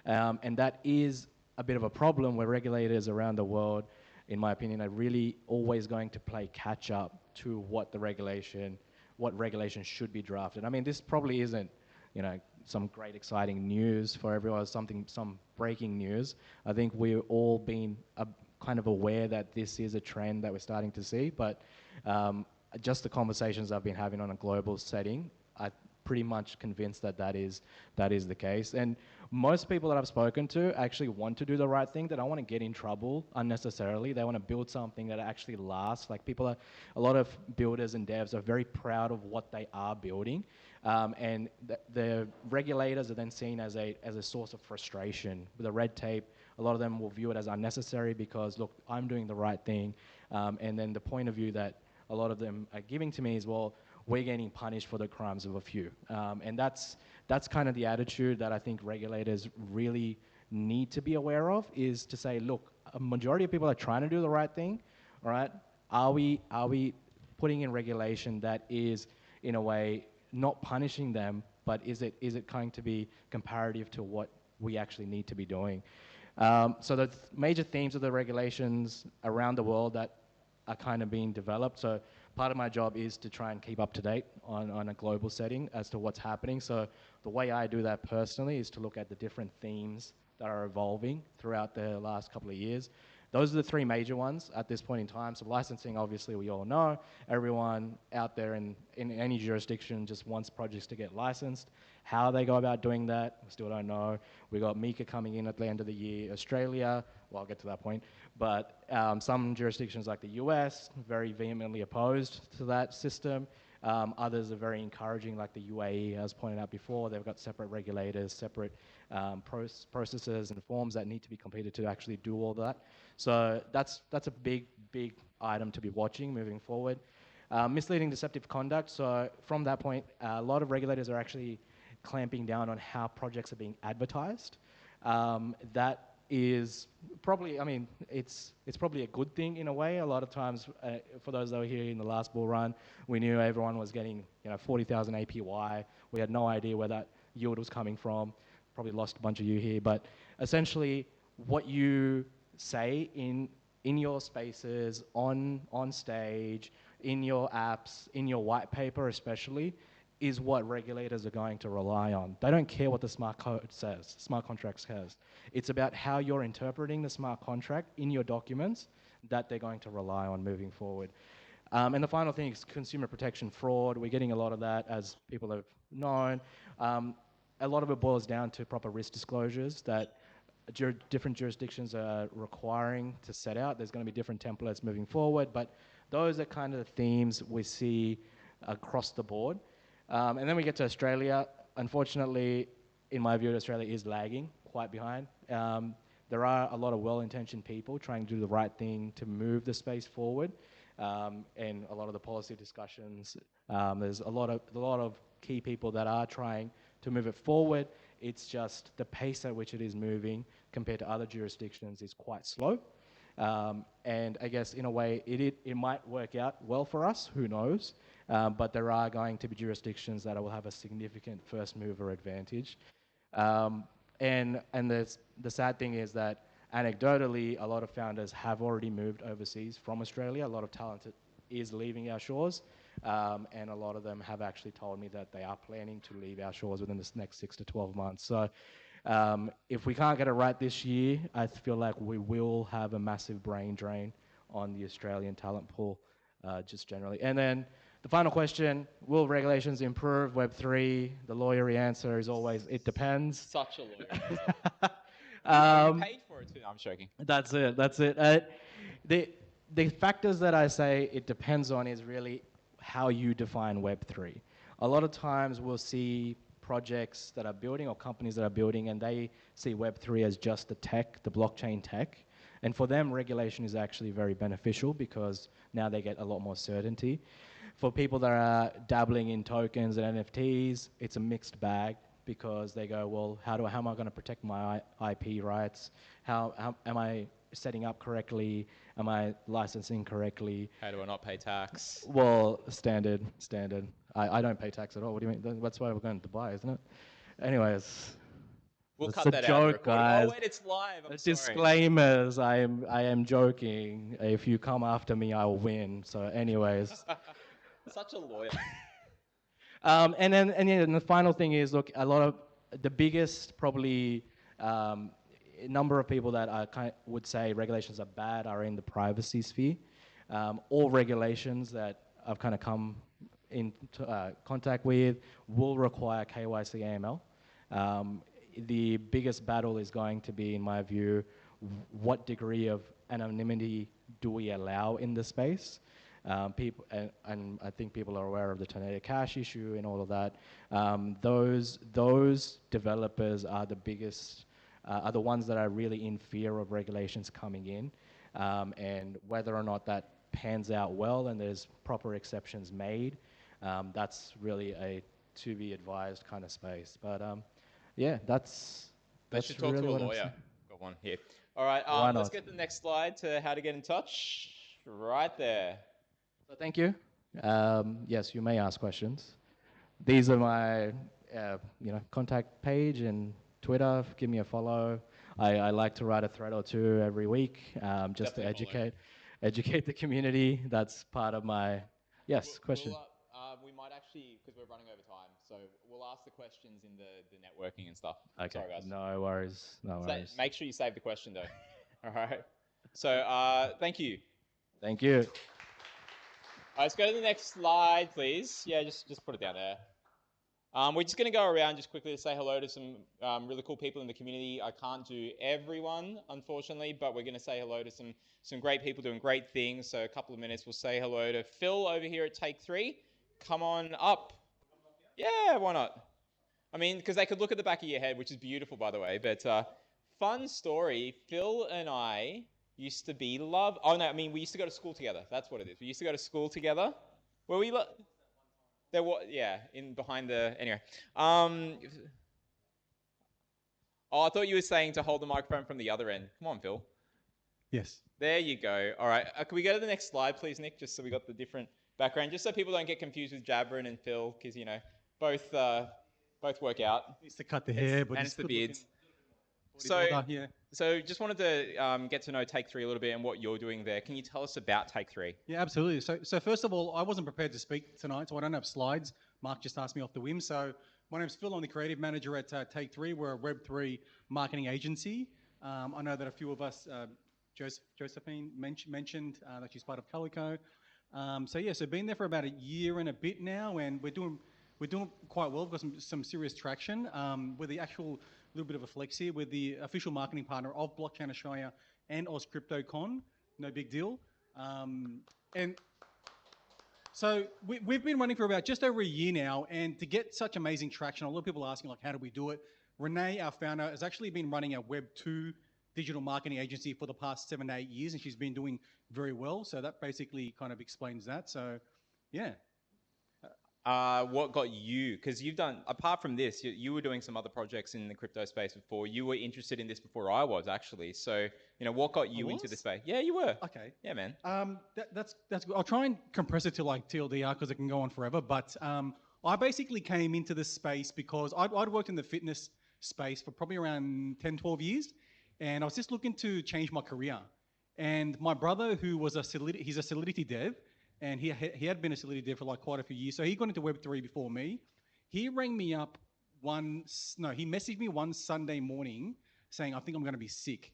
And that is a bit of a problem where regulators around the world, in my opinion, are really always going to play catch up to what regulation should be drafted. I mean, this probably isn't, some great exciting news for everyone, some breaking news. I think we've all been kind of aware that this is a trend that we're starting to see, but just the conversations I've been having on a global setting are pretty much convinced that that is the case. And most people that I've spoken to actually want to do the right thing. They don't want to get in trouble unnecessarily. They want to build something that actually lasts. Like a lot of builders and devs are very proud of what they are building. And the regulators are then seen as a source of frustration. With the red tape, a lot of them will view it as unnecessary because, look, I'm doing the right thing. And then the point of view that a lot of them are giving to me is, well, we're getting punished for the crimes of a few. And that's kind of the attitude that I think regulators really need to be aware of, is to say, look, a majority of people are trying to do the right thing, all right? Are we putting in regulation that is, in a way, not punishing them, but is it going to be comparative to what we actually need to be doing? So the major themes of the regulations around the world that are kind of being developed. So part of my job is to try and keep up to date on a global setting as to what's happening. So the way I do that personally is to look at the different themes that are evolving throughout the last couple of years. Those are the three major ones at this point in time. So licensing, obviously, we all know. Everyone out there in any jurisdiction just wants projects to get licensed. How they go about doing that, we still don't know. We got MiCA coming in at the end of the year. Australia, well, I'll get to that point. But some jurisdictions like the US, very vehemently opposed to that system. Others are very encouraging, like the UAE, as pointed out before. They've got separate regulators, separate processes and forms that need to be completed to actually do all that. So that's a big item to be watching moving forward. Misleading deceptive conduct. So from that point, a lot of regulators are actually clamping down on how projects are being advertised. That is probably, I mean, it's probably a good thing in a way. A lot of times, for those that were here in the last bull run, we knew everyone was getting 40,000 APY. We had no idea where that yield was coming from. Probably lost a bunch of you here, but essentially what you say in your spaces, on stage, in your apps, in your white paper especially, is what regulators are going to rely on. They don't care what the smart code says, smart contract says. It's about how you're interpreting the smart contract in your documents that they're going to rely on moving forward. And the final thing is consumer protection fraud. We're getting a lot of that, as people have known. A lot of it boils down to proper risk disclosures that different jurisdictions are requiring to set out. There's going to be different templates moving forward, but those are kind of the themes we see across the board. And then we get to Australia. Unfortunately, in my view, Australia is lagging quite behind. There are a lot of well-intentioned people trying to do the right thing to move the space forward. And a lot of the policy discussions, there's a lot of key people that are trying to move it forward. It's just the pace at which it is moving compared to other jurisdictions is quite slow. And I guess in a way, it might work out well for us, who knows? But there are going to be jurisdictions that will have a significant first mover advantage. And the sad thing is that anecdotally, a lot of founders have already moved overseas from Australia. A lot of talent is leaving our shores. And a lot of them have actually told me that they are planning to leave our shores within the next 6 to 12 months. So if we can't get it right this year, I feel like we will have a massive brain drain on the Australian talent pool, just generally. And then the final question, will regulations improve Web3? The lawyery answer is always, it depends.
Such a lawyer. You paid for it too. I'm joking.
That's it. The factors that I say it depends on is really how you define Web3. A lot of times we'll see projects that are building or companies that are building and they see Web3 as just the tech, the blockchain tech. And for them, regulation is actually very beneficial because now they get a lot more certainty. For people that are dabbling in tokens and NFTs, it's a mixed bag because they go, well, how am I going to protect my IP rights? How am I setting up correctly? Am I licensing correctly?
How do I not pay tax?
Well, standard. I don't pay tax at all. What do you mean? That's why we're going to Dubai, isn't it? Anyways.
We'll
it's
cut
a
that
joke,
out.
guys.
Oh, wait, it's live. I'm sorry.
Disclaimers. I am joking. If you come after me, I will win. So, anyways.
Such a lawyer.
And then the final thing is, look, a lot of the biggest probably number of people that would say regulations are bad are in the privacy sphere. All regulations that have kind of come in contact with will require KYC AML. The biggest battle is going to be, in my view, what degree of anonymity do we allow in the space? People, and I think people are aware of the Tornado Cash issue and all of that. Those developers are the biggest, are the ones that are really in fear of regulations coming in, and whether or not that pans out well and there's proper exceptions made, that's really a to be advised kind of space. But yeah, that's
should talk
really
to a
what I'm
lawyer.
saying.
Got one here. All right,
Why
let's
not?
get the next slide to how to get in touch. Right there.
So thank you. Yes, you may ask questions. These are my contact page and Twitter. Give me a follow. I like to write a thread or two every week, just to
Definitely
educate the community. That's part of my question.
We might actually, because we're running over time, so we'll ask the questions in the networking and stuff.
Okay.
Sorry, guys.
No worries. No worries.
Make sure you save the question though. All right. So thank you.
Thank you.
All right, let's go to the next slide, please. Yeah, just put it down there. We're just going to go around just quickly to say hello to some really cool people in the community. I can't do everyone, unfortunately, but we're going to say hello to some great people doing great things. So a couple of minutes, we'll say hello to Phil over here at Take 3. Come on up. Yeah, why not? I mean, because they could look at the back of your head, which is beautiful, by the way. But fun story, Phil and I used to be we used to go to school together. That's what it is. We used to go to school together. Were we... There was, in behind the, anyway. I thought you were saying to hold the microphone from the other end. Come on, Phil.
Yes.
There you go. All right. Can we go to the next slide, please, Nick? Just so we got the different background, just so people don't get confused with Jabran and Phil, because, both work out.
Needs to cut the hair, but
it's the beards.
Yeah.
So just wanted to get to know Take 3 a little bit and what you're doing there. Can you tell us about Take 3?
Yeah, absolutely. So first of all, I wasn't prepared to speak tonight, so I don't have slides. Mark just asked me off the whim. So my name's Phil. I'm the creative manager at Take 3. We're a Web3 marketing agency. I know that a few of us, Josephine mentioned that she's part of Kalicoo. So been there for about a year and a bit now, and we're doing quite well. We've got some serious traction. With the actual little bit of a flex here, with the official marketing partner of Blockchain Australia and Aus CryptoCon. No big deal. And so we've been running for about just over a year now, and to get such amazing traction, a lot of people are asking, like, how do we do it? Renee, our founder, has actually been running a Web2 digital marketing agency for the past 7 to 8 years, and she's been doing very well. So that basically kind of explains that. So, yeah.
What got you? Because you've done, apart from this, you were doing some otother projects in the crypto space before. You were interested in this before I was, actually. So, what got you into the space? Yeah, you were.
Okay.
Yeah, man.
That's good. I'll try and compress it to like TLDR because it can go on forever. But I basically came into this space because I'd worked in the fitness space for probably around 10, 12 years. And I was just looking to change my career. And my brother, who was he's a Solidity dev, and he had been a Solidity dev for like quite a few years. So he got into Web3 before me. He rang me up he messaged me one Sunday morning saying, I think I'm going to be sick.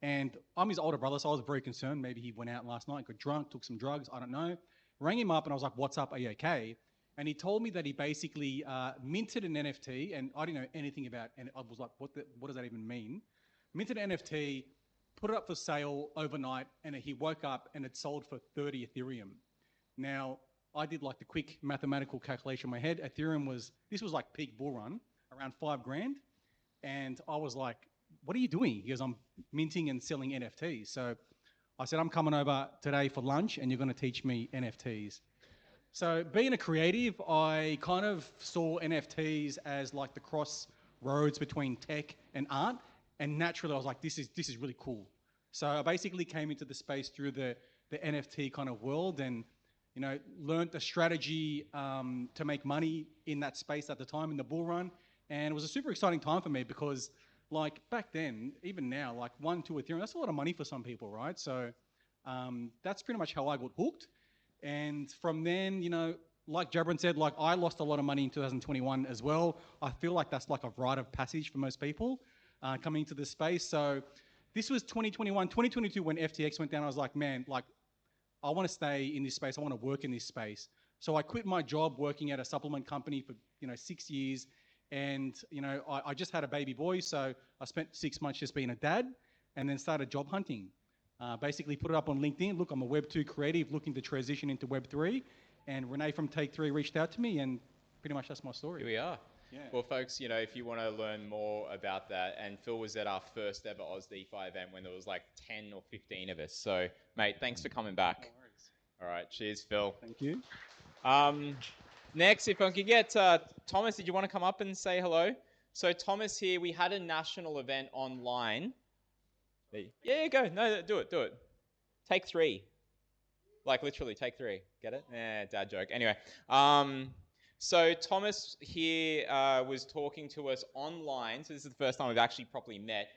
And I'm his older brother, so I was very concerned. Maybe he went out last night, got drunk, took some drugs, I don't know. Rang him up and I was like, what's up, are you okay? And he told me that he basically minted an NFT, and I didn't know anything about it. And I was like, what does that even mean? Minted an NFT, put it up for sale overnight, and he woke up and it sold for 30 Ethereum. Now, I did like the quick mathematical calculation in my head. This was like peak bull run, around $5,000. And I was like, what are you doing? He goes, I'm minting and selling NFTs. So I said, I'm coming over today for lunch and you're going to teach me NFTs. So being a creative, I kind of saw NFTs as like the crossroads between tech and art. And naturally I was like, this is really cool. So I basically came into the space through the NFT kind of world and learned the strategy to make money in that space at the time in the bull run. And it was a super exciting time for me because like back then, even now, like 1, 2 Ethereum, that's a lot of money for some people, right? So that's pretty much how I got hooked. And from then, like Jabran said, like I lost a lot of money in 2021 as well. I feel like that's like a rite of passage for most people coming into this space. So this was 2021, 2022 when FTX went down. I was like, man, like I want to stay in this space. I want to work in this space. So I quit my job working at a supplement company for 6 years, and I just had a baby boy, so I spent 6 months just being a dad, and then started job hunting. Basically put it up on LinkedIn. Look, I'm a Web 2 creative looking to transition into Web 3, and Renee from Take 3 reached out to me, and pretty much that's my story.
Here we are.
Yeah.
Well, folks, if you want to learn more about that, and Phil was at our first ever Aus DeFi event when there was like 10 or 15 of us. So, mate, thanks for coming back.
No worries.
All right, cheers, Phil.
Thank you.
Next, if I could get Thomas, did you want to come up and say hello? So, Thomas here, we had a national event online. Yeah, go. No, do it. Take 3. Like literally, take 3. Get it? Dad joke. Anyway, so Thomas here was talking to us online. So this is the first time we've actually properly met.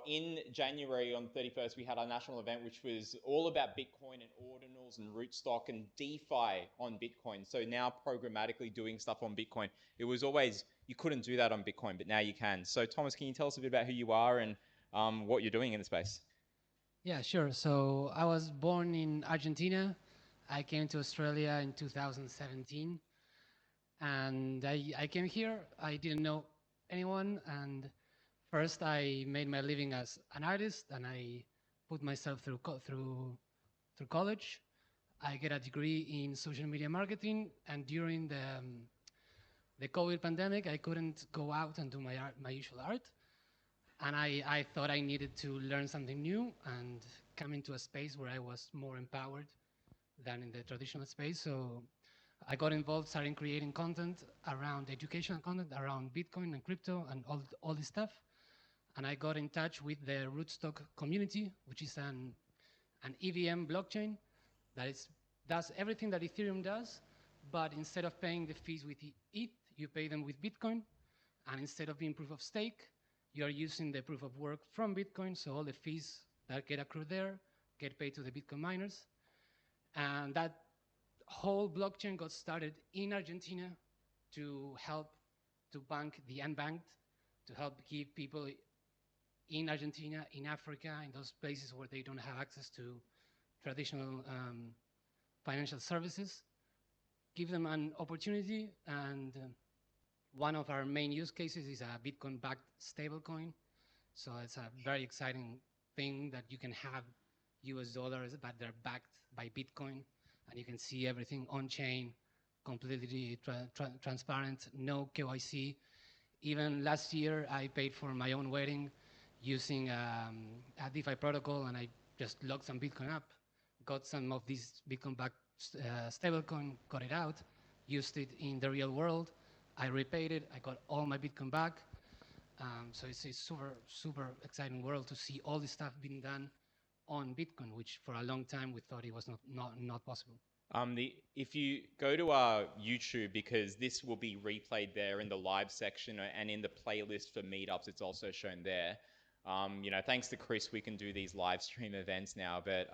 In January on the 31st, we had our national event, which was all about Bitcoin and ordinals and Rootstock and DeFi on Bitcoin. So now programmatically doing stuff on Bitcoin. It was always, you couldn't do that on Bitcoin, but now you can. So Thomas, can you tell us a bit about who you are and what you're doing in the space?
Yeah, sure. So I was born in Argentina. I came to Australia in 2017. And I came here. I didn't know anyone. And first, I made my living as an artist, and I put myself through college. I get a degree in social media marketing. And during the COVID pandemic, I couldn't go out and do my usual art. And I thought I needed to learn something new and come into a space where I was more empowered than in the traditional space. So I got involved, starting creating content around educational content, around Bitcoin and crypto and all this stuff. And I got in touch with the Rootstock community, which is an EVM blockchain that does everything that Ethereum does, but instead of paying the fees with ETH, you pay them with Bitcoin. And instead of being proof of stake, you are using the proof of work from Bitcoin, so all the fees that get accrued there get paid to the Bitcoin miners. And that whole blockchain got started in Argentina to help to bank the unbanked, to help give people in Argentina, in Africa, in those places where they don't have access to traditional financial services, give them an opportunity. And one of our main use cases is a Bitcoin-backed stablecoin. So it's a very exciting thing that you can have US dollars, but they're backed by Bitcoin. And you can see everything on-chain, completely transparent, no KYC. Even last year, I paid for my own wedding using a DeFi protocol, and I just locked some Bitcoin up, got some of these Bitcoin-backed stablecoin, got it out, used it in the real world. I repaid it. I got all my Bitcoin back. So it's a super, super exciting world to see all this stuff being done on Bitcoin, which for a long time we thought it was not possible.
If you go to our YouTube, because this will be replayed there in the live section and in the playlist for meetups, it's also shown there. Thanks to Chris, we can do these live stream events now. But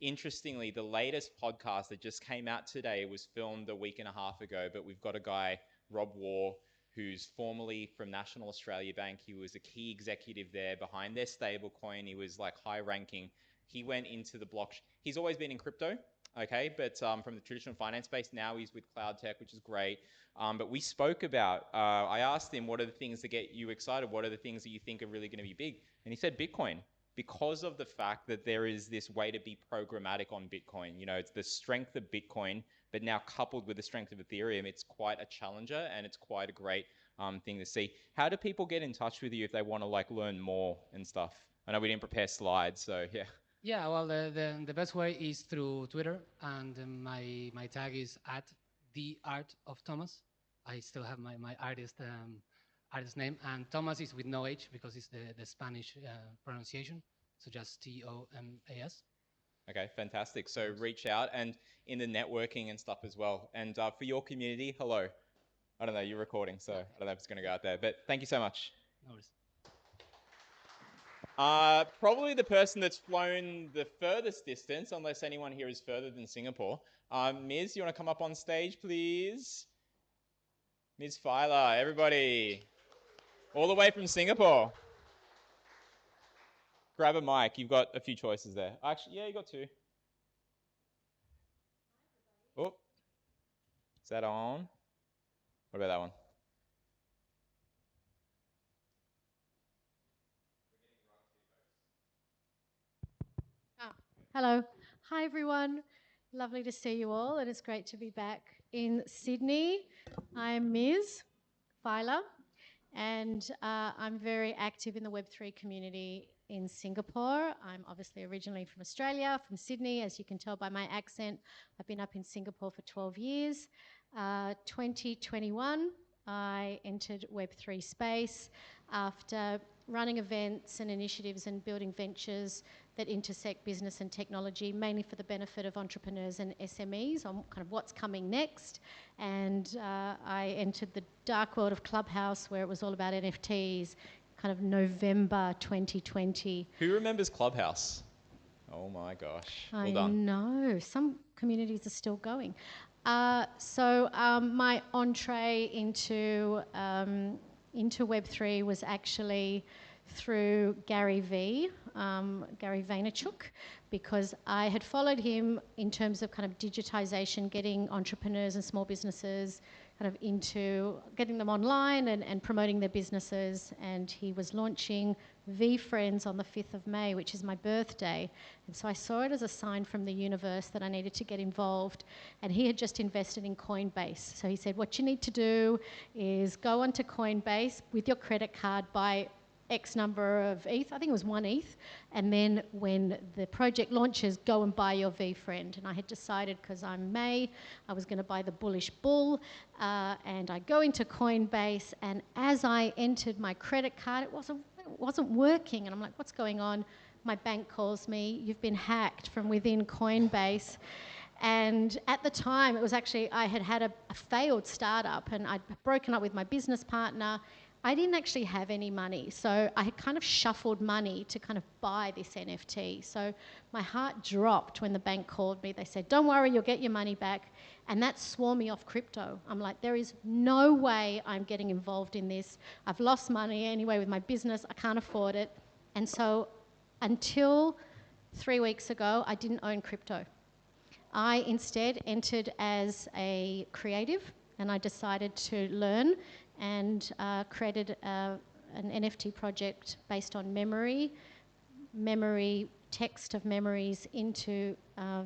interestingly, the latest podcast that just came out today was filmed a week and a half ago, but we've got a guy, Rob Waugh, who's formerly from National Australia Bank. He was a key executive there behind their stablecoin. He was like high ranking. He went into the blockchain. He's always been in crypto, okay, but from the traditional finance space, now he's with cloud tech, which is great. But we spoke about, I asked him, what are the things that get you excited? What are the things that you think are really going to be big? And he said Bitcoin, because of the fact that there is this way to be programmatic on Bitcoin. It's the strength of Bitcoin, but now coupled with the strength of Ethereum, it's quite a challenger and it's quite a great thing to see. How do people get in touch with you if they want to learn more and stuff? I know we didn't prepare slides, so yeah.
Yeah, well, the best way is through Twitter, and my tag is @theartofTomas. I still have my artist name, and Thomas is with no H because it's the Spanish pronunciation, so just Tomas.
Okay, fantastic. So reach out, and in the networking and stuff as well. And for your community, hello. I don't know, you're recording, so I don't know if it's going to go out there, but thank you so much.
No worries.
Probably the person that's flown the furthest distance, unless anyone here is further than Singapore. Miz, you want to come up on stage, please? Miz Feiler, everybody. All the way from Singapore. Grab a mic. You've got a few choices there. Actually, yeah, you got 2. Oh, Is that on? What about that one?
Hello. Hi, everyone. Lovely to see you all, and it's great to be back in Sydney. I'm Miz Feiler, and I'm very active in the Web3 community in Singapore. I'm obviously originally from Australia, from Sydney, as you can tell by my accent. I've been up in Singapore for 12 years. 2021, I entered Web3 space after running events and initiatives and building ventures that intersect business and technology, mainly for the benefit of entrepreneurs and SMEs on kind of what's coming next. And I entered the dark world of Clubhouse, where it was all about NFTs, kind of November 2020.
Who remembers Clubhouse? Oh my gosh. Well
I
done.
know. Some communities are still going. So my entree into Web3 was actually through Gary Vaynerchuk, because I had followed him in terms of kind of digitization, getting entrepreneurs and small businesses kind of into getting them online and promoting their businesses. And he was launching VFriends on the 5th of May, which is my birthday. And so I saw it as a sign from the universe that I needed to get involved. And he had just invested in Coinbase. So he said, what you need to do is go onto Coinbase with your credit card, buy X number of ETH, I think it was 1 ETH, and then when the project launches, go and buy your VFriend. And I had decided, because I'm May, I was going to buy the bullish bull, and I go into Coinbase, and as I entered my credit card, it wasn't working, and I'm like, what's going on? My bank calls me, you've been hacked from within Coinbase. And at the time, it was actually, I had a failed startup, and I'd broken up with my business partner. I didn't actually have any money, so I had kind of shuffled money to kind of buy this NFT. So my heart dropped when the bank called me. They said, don't worry, you'll get your money back. And that swore me off crypto. I'm like, there is no way I'm getting involved in this. I've lost money anyway with my business. I can't afford it. And so until 3 weeks ago, I didn't own crypto. I instead entered as a creative, and I decided to learn and created an NFT project based on memory text of memories into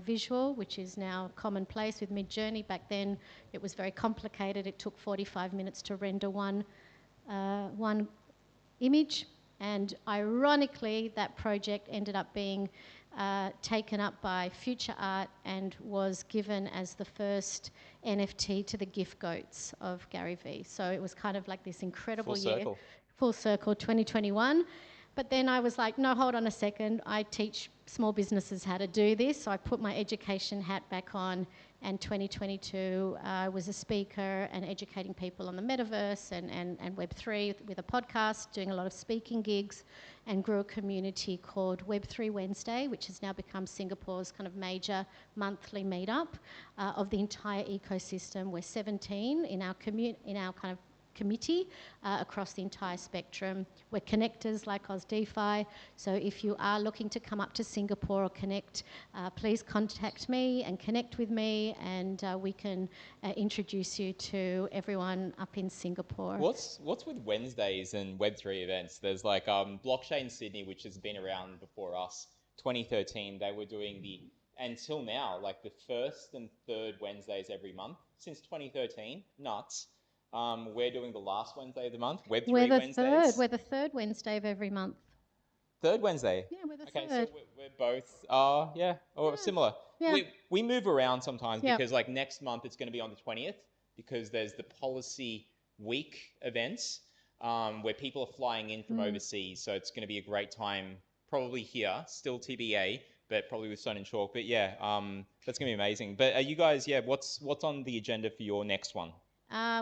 visual, which is now commonplace with Midjourney. Back then, it was very complicated. It took 45 minutes to render one image. And ironically, that project ended up being taken up by Future Art and was given as the first NFT to the gift goats of Gary Vee. So it was kind of like this incredible year. Full circle, 2021. But then I was like, no, hold on a second. I teach small businesses how to do this. So I put my education hat back on, and 2022 I was a speaker and educating people on the metaverse and Web3 with a podcast, doing a lot of speaking gigs, and grew a community called Web3 Wednesday, which has now become Singapore's kind of major monthly meetup of the entire ecosystem. We're 17 in our kind of committee across the entire spectrum. We're connectors like Aus DeFi, so if you are looking to come up to Singapore or connect, please contact me and connect with me, and we can introduce you to everyone up in Singapore.
What's with Wednesdays and Web3 events? There's like Blockchain Sydney, which has been around before us. 2013, they were doing until now, like the first and third Wednesdays every month since 2013. Nuts. We're doing the last Wednesday of the month, Web3 Wednesdays.
We're the third Wednesday of every month.
Third Wednesday?
Yeah, we're the
third.
third.
So we're both, similar.
Yeah.
We move around sometimes
Yep.
because like next month it's going to be on the 20th because there's the Policy Week events where people are flying in from overseas. So it's going to be a great time, probably here, still TBA, but probably with Stone and Chalk. But yeah, that's going to be amazing. But are you guys, what's on the agenda for your next one?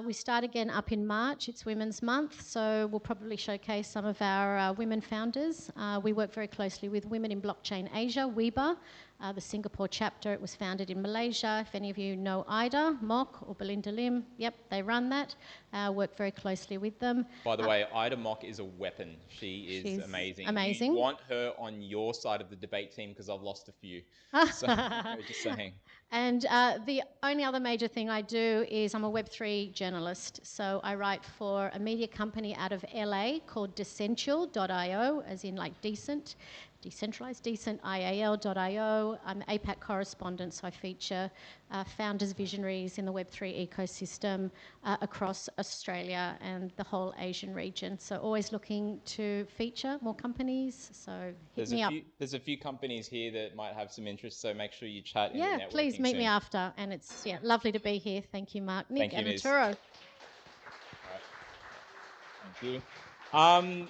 We start again up in March. It's Women's Month, so we'll probably showcase some of our women founders. We work very closely with Women in Blockchain Asia, WEBA, the Singapore chapter. It was founded in Malaysia. If any of you know Ida Mock or Belinda Lim, yep, they run that. Work very closely with them.
By the way, Ida Mock is a weapon. She's amazing.
Amazing.
You want her on your side of the debate team because I've lost a few. So just saying.
And the only other major thing I do is I'm a Web3 journalist. So I write for a media company out of LA called Decential.io, as in like decent, decentralized, decent, IAL.io. I'm the APAC correspondent, so I feature founders, visionaries in the Web3 ecosystem across Australia and the whole Asian region. So always looking to feature more companies, so hit me up.
There's a few companies here that might have some interest, so make sure you chat in the networking
Please meet
soon.
me after. And it's lovely to be here. Thank you, Mark, Nick,
Thank you,
and
Miz.
Arturo.
Right. Thank you.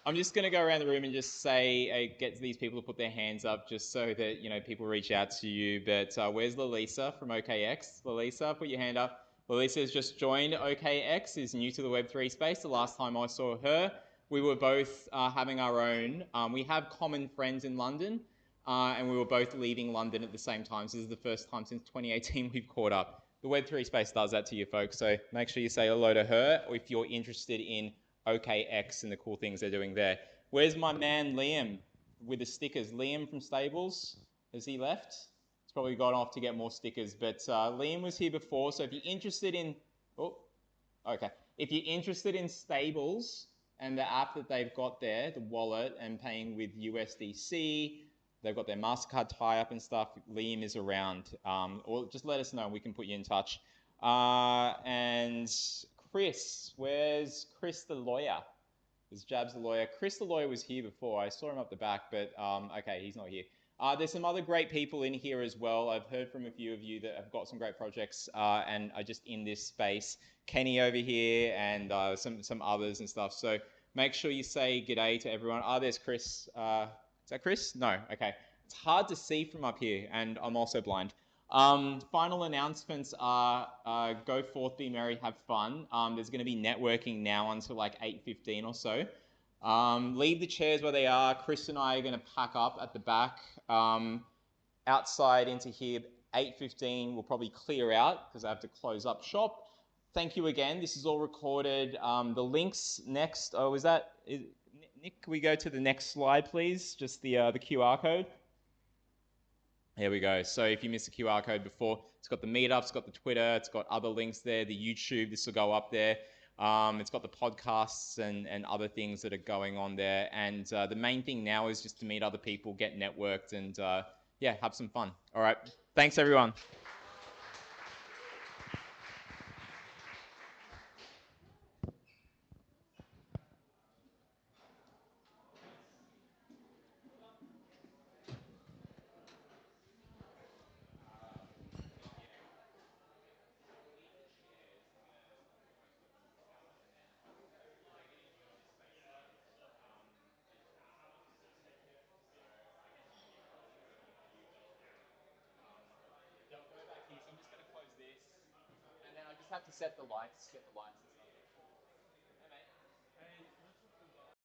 I'm just going to go around the room and just say, get these people to put their hands up just so that, people reach out to you. But where's Lalisa from OKX? Lalisa, put your hand up. Lalisa has just joined OKX, is new to the Web3 space. The last time I saw her, we were both having our own. We have common friends in London, and we were both leaving London at the same time. So this is the first time since 2018 we've caught up. The Web3 space does that to you folks, so make sure you say hello to her if you're interested in OKX and the cool things they're doing there. Where's my man Liam with the stickers? Liam from Stables, has he left? He's probably gone off to get more stickers, but Liam was here before, so if you're interested in, if you're interested in Stables and the app that they've got there, the wallet and paying with USDC, they've got their MasterCard tie-up and stuff, Liam is around, or just let us know and we can put you in touch. And Chris, where's Chris the lawyer? There's Jabs the lawyer. Chris the lawyer was here before. I saw him up the back, but okay, he's not here. There's some other great people in here as well. I've heard from a few of you that have got some great projects and are just in this space. Kenny over here and some others and stuff. So make sure you say g'day to everyone. There's Chris. Is that Chris? No, okay. It's hard to see from up here and I'm also blind. Final announcements are go forth, be merry, have fun. There's going to be networking now until like 8:15 or so. Leave the chairs where they are. Chris and I are going to pack up at the back. Outside into here, 8:15, we'll probably clear out because I have to close up shop. Thank you again. This is all recorded. The links next. Nick, can we go to the next slide, please? Just the QR code. Here we go. So if you missed the QR code before, it's got the meetup, it's got the Twitter, it's got other links there, the YouTube, this will go up there. It's got the podcasts and other things that are going on there. And the main thing now is just to meet other people, get networked, and have some fun. All right. Thanks, everyone. Have to set the lights, get the lights.